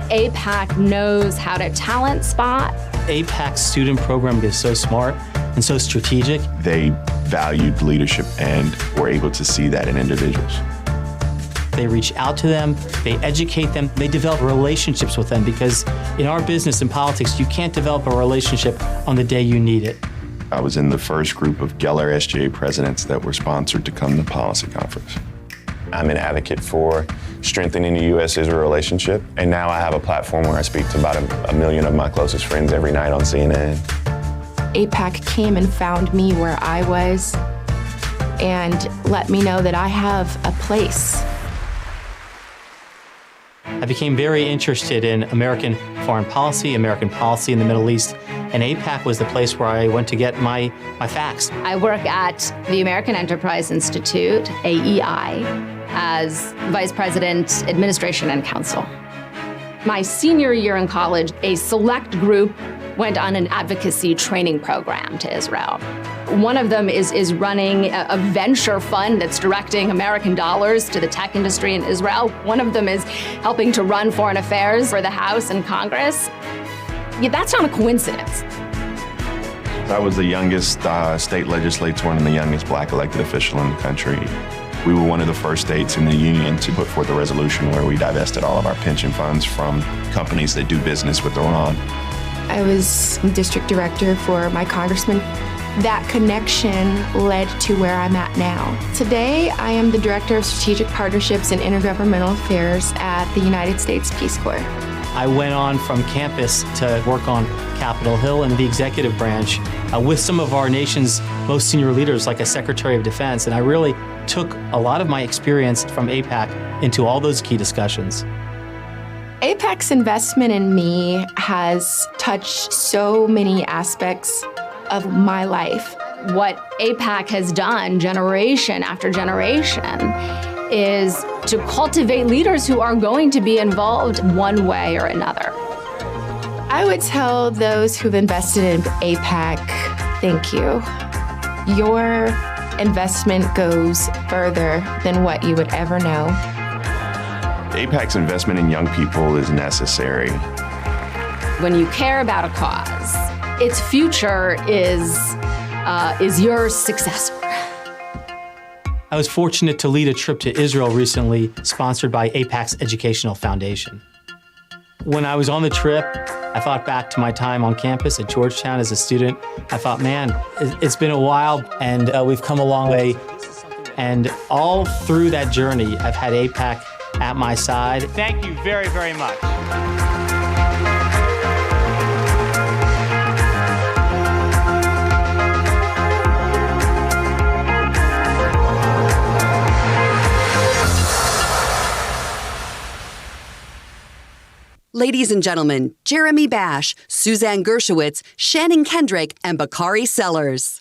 S17: AIPAC knows how to talent spot.
S19: AIPAC's student program is so smart and so strategic.
S16: They valued leadership and were able to see that in individuals.
S19: They reach out to them, they educate them, they develop relationships with them, because in our business and politics, you can't develop a relationship on the day you need it.
S16: I was in the first group of Geller SGA presidents that were sponsored to come to the policy conference. I'm an advocate for strengthening the U.S.-Israel relationship, and now I have a platform where I speak to about a million of my closest friends every night on CNN.
S18: AIPAC came and found me where I was and let me know that I have a place.
S19: I became very interested in American foreign policy, American policy in the Middle East, and AIPAC was the place where I went to get my facts.
S17: I work at the American Enterprise Institute, AEI, as Vice President, Administration and Counsel. My senior year in college, a select group went on an advocacy training program to Israel. One of them is running a venture fund that's directing American dollars to the tech industry in Israel. One of them is helping to run foreign affairs for the House and Congress. Yeah, that's not a coincidence.
S16: I was the youngest state legislator and the youngest black elected official in the country. We were one of the first states in the union to put forth a resolution where we divested all of our pension funds from companies that do business with Iran.
S18: I was district director for my congressman. That connection led to where I'm at now. Today, I am the Director of Strategic Partnerships and Intergovernmental Affairs at the United States Peace Corps.
S19: I went on from campus to work on Capitol Hill and the executive branch with some of our nation's most senior leaders, like a Secretary of Defense, and I really took a lot of my experience from AIPAC into all those key discussions.
S18: AIPAC's investment in me has touched so many aspects of my life.
S17: What AIPAC has done generation after generation is to cultivate leaders who are going to be involved one way or another.
S18: I would tell those who've invested in AIPAC, thank you. Your investment goes further than what you would ever know.
S16: AIPAC's investment in young people is necessary.
S17: When you care about a cause, its future is your successor.
S19: I was fortunate to lead a trip to Israel recently, sponsored by AIPAC's Educational Foundation. When I was on the trip, I thought back to my time on campus at Georgetown as a student. I thought, man, it's been a while, and we've come a long way. And all through that journey, I've had AIPAC at my side.
S20: Thank you very, very much.
S13: Ladies and gentlemen, Jeremy Bash, Suzanne Dershowitz, Shannon Kendrick, and Bakari Sellers.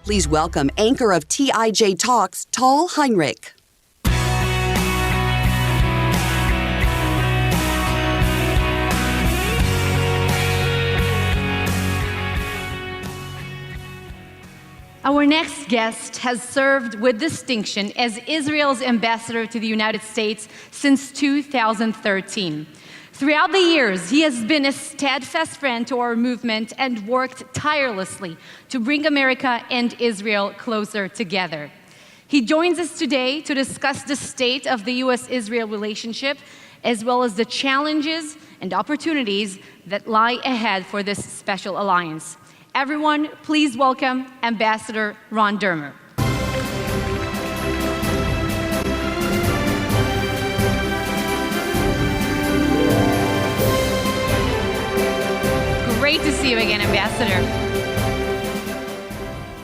S13: Please welcome anchor of TIJ Talks, Tal Heinrich.
S1: Our next guest has served with distinction as Israel's ambassador to the United States since 2013. Throughout the years, he has been a steadfast friend to our movement and worked tirelessly to bring America and Israel closer together. He joins us today to discuss the state of the U.S.-Israel relationship, as well as the challenges and opportunities that lie ahead for this special alliance. Everyone, please welcome Ambassador Ron Dermer. Great to see you again, Ambassador.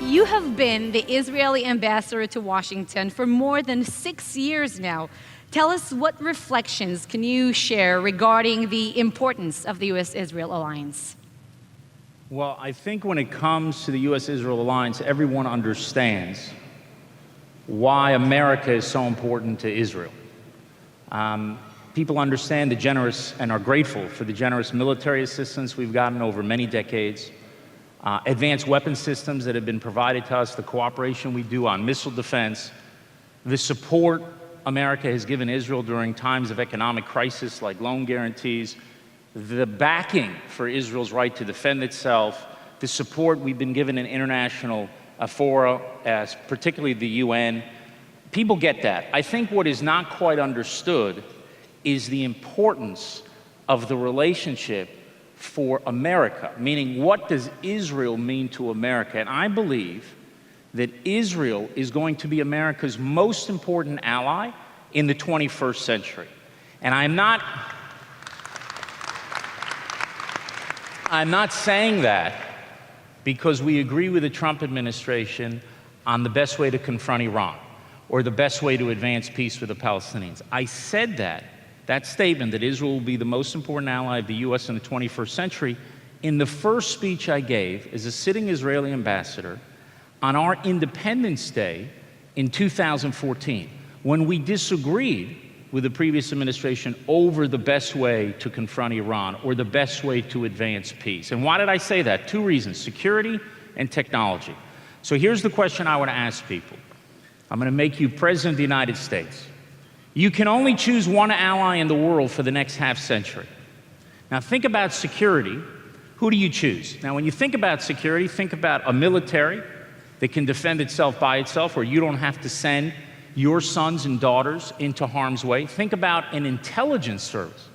S1: You have been the Israeli ambassador to Washington for more than 6 years now. Tell us, what reflections can you share regarding the importance of the U.S.-Israel alliance?
S2: Well, I think when it comes to the U.S.-Israel alliance, everyone understands why America is so important to Israel. People understand the generous and are grateful for the generous military assistance we've gotten over many decades, advanced weapon systems that have been provided to us, the cooperation we do on missile defense, the support America has given Israel during times of economic crisis like loan guarantees, the backing for Israel's right to defend itself, the support we've been given in international fora, as particularly the UN. People get that. I think what is not quite understood is the importance of the relationship for America, meaning what does Israel mean to America? And I believe that Israel is going to be America's most important ally in the 21st century. And I'm not saying that because we agree with the Trump administration on the best way to confront Iran or the best way to advance peace with the Palestinians. I said that statement that Israel will be the most important ally of the U.S. in the 21st century in the first speech I gave as a sitting Israeli ambassador on our Independence Day in 2014, when we disagreed with the previous administration over the best way to confront Iran or the best way to advance peace. And why did I say that? 2 reasons: security and technology. So here's the question I want to ask people. I'm going to make you President of the United States. You can only choose one ally in the world for the next half century. Now think about security. Who do you choose? Now when you think about security, think about a military that can defend itself by itself, where you don't have to send your sons and daughters into harm's way. Think about an intelligence service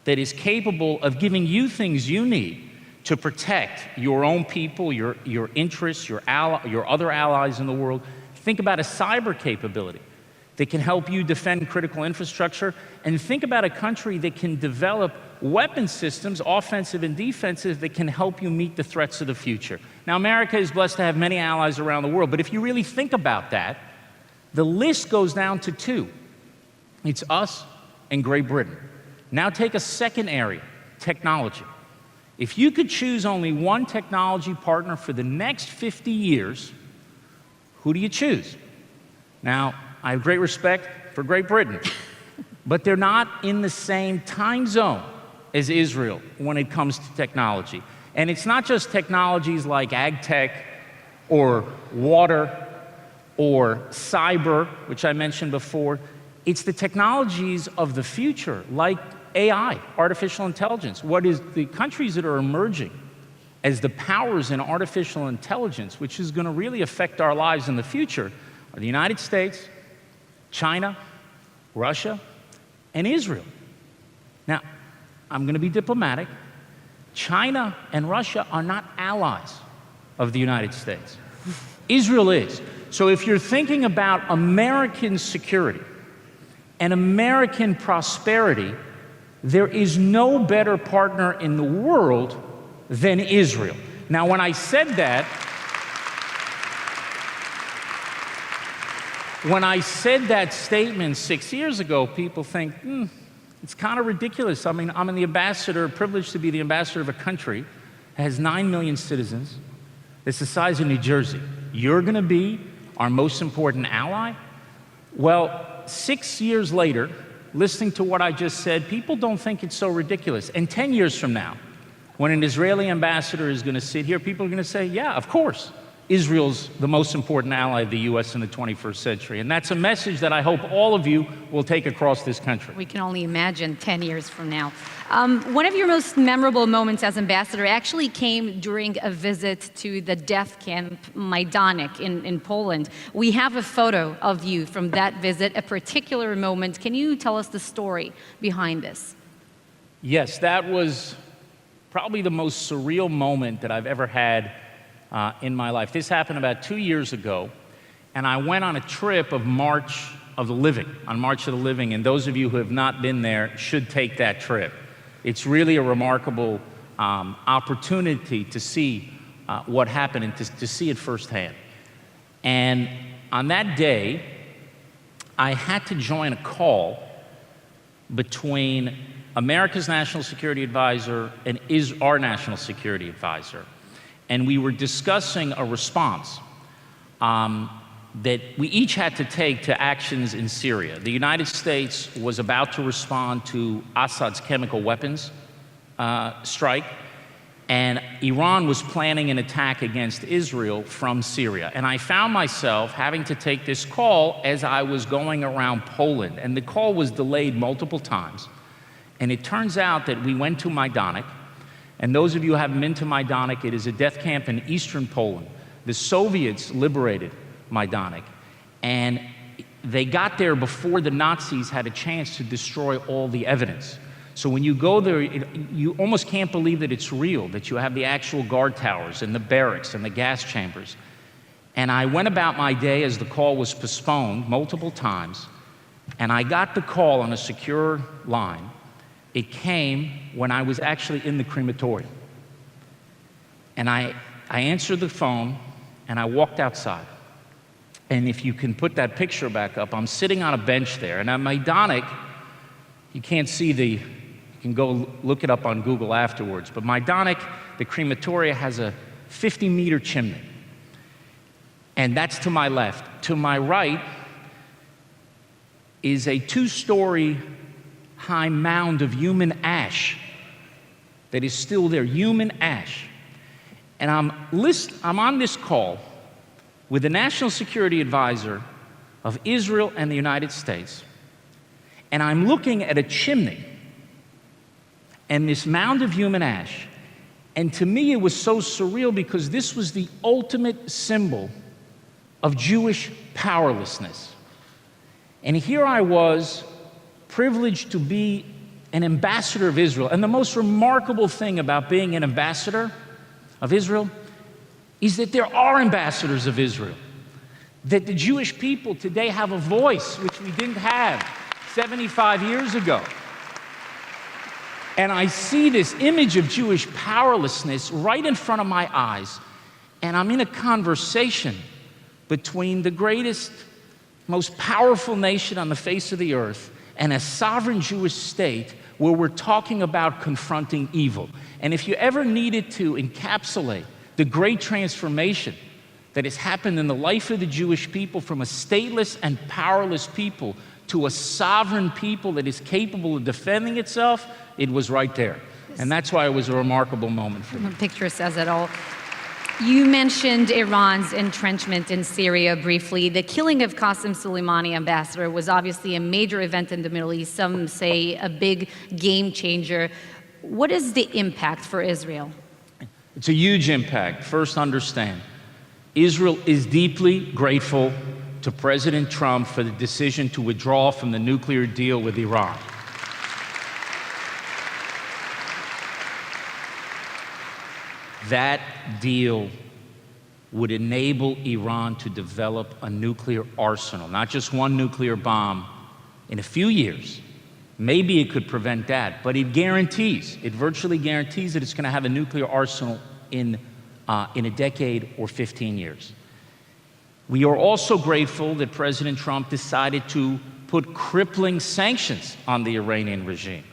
S2: that is capable of giving you things you need to protect your own people, your interests, your other allies in the world. Think about a cyber capability that can help you defend critical infrastructure, and think about a country that can develop weapon systems, offensive and defensive, that can help you meet the threats of the future. Now, America is blessed to have many allies around the world, but if you really think about that, the list goes down to 2. It's us and Great Britain. Now take a second area, technology. If you could choose only one technology partner for the next 50 years, who do you choose? Now, I have great respect for Great Britain, but they're not in the same time zone as Israel when it comes to technology. And it's not just technologies like ag tech or water or cyber, which I mentioned before. It's the technologies of the future, like AI, artificial intelligence. What is the countries that are emerging as the powers in artificial intelligence, which is going to really affect our lives in the future, are the United States, China, Russia, and Israel. Now, I'm going to be diplomatic. China and Russia are not allies of the United States. Israel is. So if you're thinking about American security and American prosperity, there is no better partner in the world than Israel. Now, when I said that, statement 6 years ago, people think, it's kind of ridiculous. I mean, I'm the ambassador, privileged to be the ambassador of a country that has 9 million citizens, that's the size of New Jersey. You're going to be our most important ally? Well, 6 years later, listening to what I just said, people don't think it's so ridiculous. And 10 years from now, when an Israeli ambassador is going to sit here, people are going to say, yeah, of course, Israel's the most important ally of the U.S. in the 21st century. And that's a message that I hope all of you will take across this country.
S1: We can only imagine 10 years from now. One of your most memorable moments as ambassador actually came during a visit to the death camp Majdanek in Poland. We have a photo of you from that visit, a particular moment. Can you tell us the story behind this?
S2: Yes, that was probably the most surreal moment that I've ever had in my life. This happened about 2 years ago, and I went on a trip of March of the Living, on March of the Living, and those of you who have not been there should take that trip. It's really a remarkable opportunity to see what happened and to see it firsthand. And on that day, I had to join a call between America's National Security Advisor and our National Security Advisor. And we were discussing a response that we each had to take to actions in Syria. The United States was about to respond to Assad's chemical weapons strike, and Iran was planning an attack against Israel from Syria. And I found myself having to take this call as I was going around Poland, and the call was delayed multiple times. And it turns out that we went to Majdanek, and those of you who haven't been to Majdanek, it is a death camp in eastern Poland. The Soviets liberated Majdanek, and they got there before the Nazis had a chance to destroy all the evidence. So when you go there, you almost can't believe that it's real, that you have the actual guard towers and the barracks and the gas chambers. And I went about my day as the call was postponed multiple times, and I got the call on a secure line. It came when I was actually in the crematorium. And I answered the phone, and I walked outside. And if you can put that picture back up, I'm sitting on a bench there. And at Majdanek, you can't see you can go look it up on Google afterwards, but Majdanek, the crematoria, has a 50-meter chimney. And that's to my left. To my right is a 2-story high mound of human ash that is still there, human ash. And I'm on this call with the National Security Advisor of Israel and the United States, and I'm looking at a chimney and this mound of human ash, and to me it was so surreal because this was the ultimate symbol of Jewish powerlessness. And here I was, privileged to be an ambassador of Israel. And the most remarkable thing about being an ambassador of Israel is that there are ambassadors of Israel. That the Jewish people today have a voice, which we didn't have 75 years ago. And I see this image of Jewish powerlessness right in front of my eyes. And I'm in a conversation between the greatest, most powerful nation on the face of the earth and a sovereign Jewish state where we're talking about confronting evil. And if you ever needed to encapsulate the great transformation that has happened in the life of the Jewish people from a stateless and powerless people to a sovereign people that is capable of defending itself, it was right there. And that's why it was a remarkable moment for me.
S1: The picture says it all. You mentioned Iran's entrenchment in Syria briefly. The killing of Qasem Soleimani, ambassador, was obviously a major event in the Middle East. Some say a big game changer. What is the impact for Israel?
S2: It's a huge impact. First, understand, Israel is deeply grateful to President Trump for the decision to withdraw from the nuclear deal with Iran. That deal would enable Iran to develop a nuclear arsenal, not just one nuclear bomb in a few years. Maybe it could prevent that, but it virtually guarantees that it's going to have a nuclear arsenal in a decade or 15 years. We are also grateful that President Trump decided to put crippling sanctions on the Iranian regime,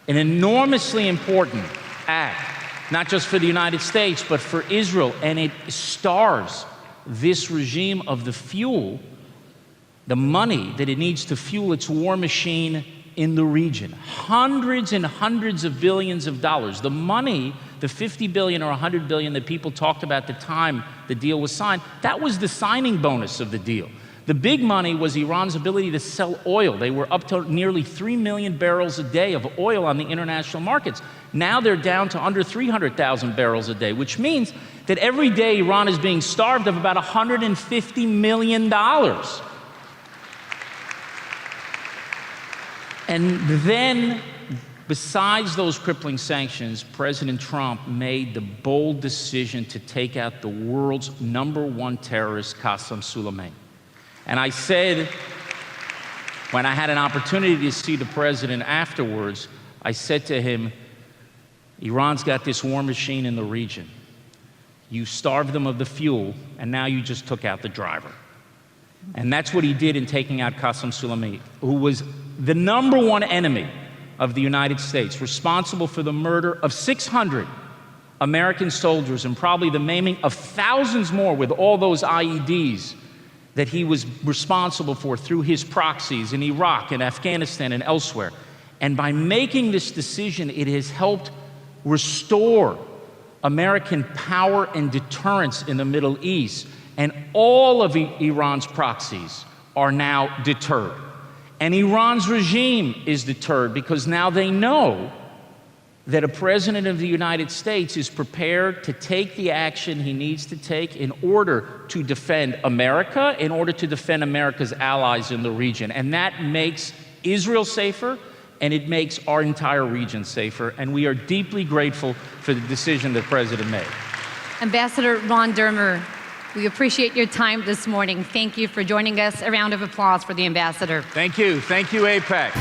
S2: an enormously important act not just for the United States, but for Israel. And it starves this regime of the fuel, the money that it needs to fuel its war machine in the region. Hundreds and hundreds of billions of dollars. The money, the 50 billion or 100 billion that people talked about at the time the deal was signed, that was the signing bonus of the deal. The big money was Iran's ability to sell oil. They were up to nearly 3 million barrels a day of oil on the international markets. Now they're down to under 300,000 barrels a day, which means that every day Iran is being starved of about $150 million. And then, besides those crippling sanctions, President Trump made the bold decision to take out the world's #1 terrorist, Qasem Soleimani. And I said, when I had an opportunity to see the president afterwards, I said to him, Iran's got this war machine in the region. You starved them of the fuel, and now you just took out the driver. And that's what he did in taking out Qasem Soleimani, who was the #1 enemy of the United States, responsible for the murder of 600 American soldiers and probably the maiming of thousands more with all those IEDs that he was responsible for through his proxies in Iraq and Afghanistan and elsewhere. And by making this decision, it has helped restore American power and deterrence in the Middle East. And all of Iran's proxies are now deterred. And Iran's regime is deterred because now they know that a president of the United States is prepared to take the action he needs to take in order to defend America, in order to defend America's allies in the region. And that makes Israel safer, and it makes our entire region safer. And we are deeply grateful for the decision the president made.
S1: Ambassador Ron Dermer, we appreciate your time this morning. Thank you for joining us. A round of applause for the ambassador.
S2: Thank you. Thank you, AIPAC.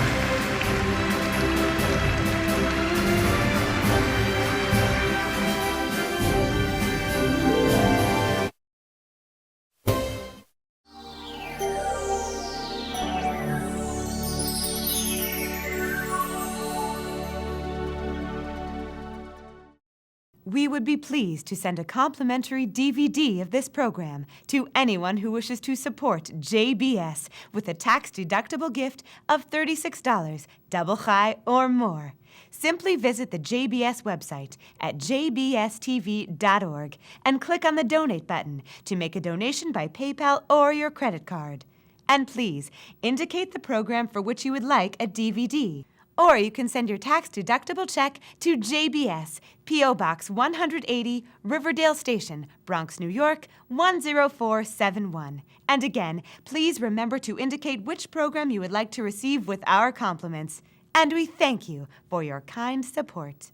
S5: We would be pleased to send a complimentary DVD of this program to anyone who wishes to support JBS with a tax-deductible gift of $36, double high or more. Simply visit the JBS website at jbstv.org and click on the Donate button to make a donation by PayPal or your credit card. And please indicate the program for which you would like a DVD. Or you can send your tax-deductible check to JBS, P.O. Box 180, Riverdale Station, Bronx, New York, 10471. And again, please remember to indicate which program you would like to receive with our compliments. And we thank you for your kind support.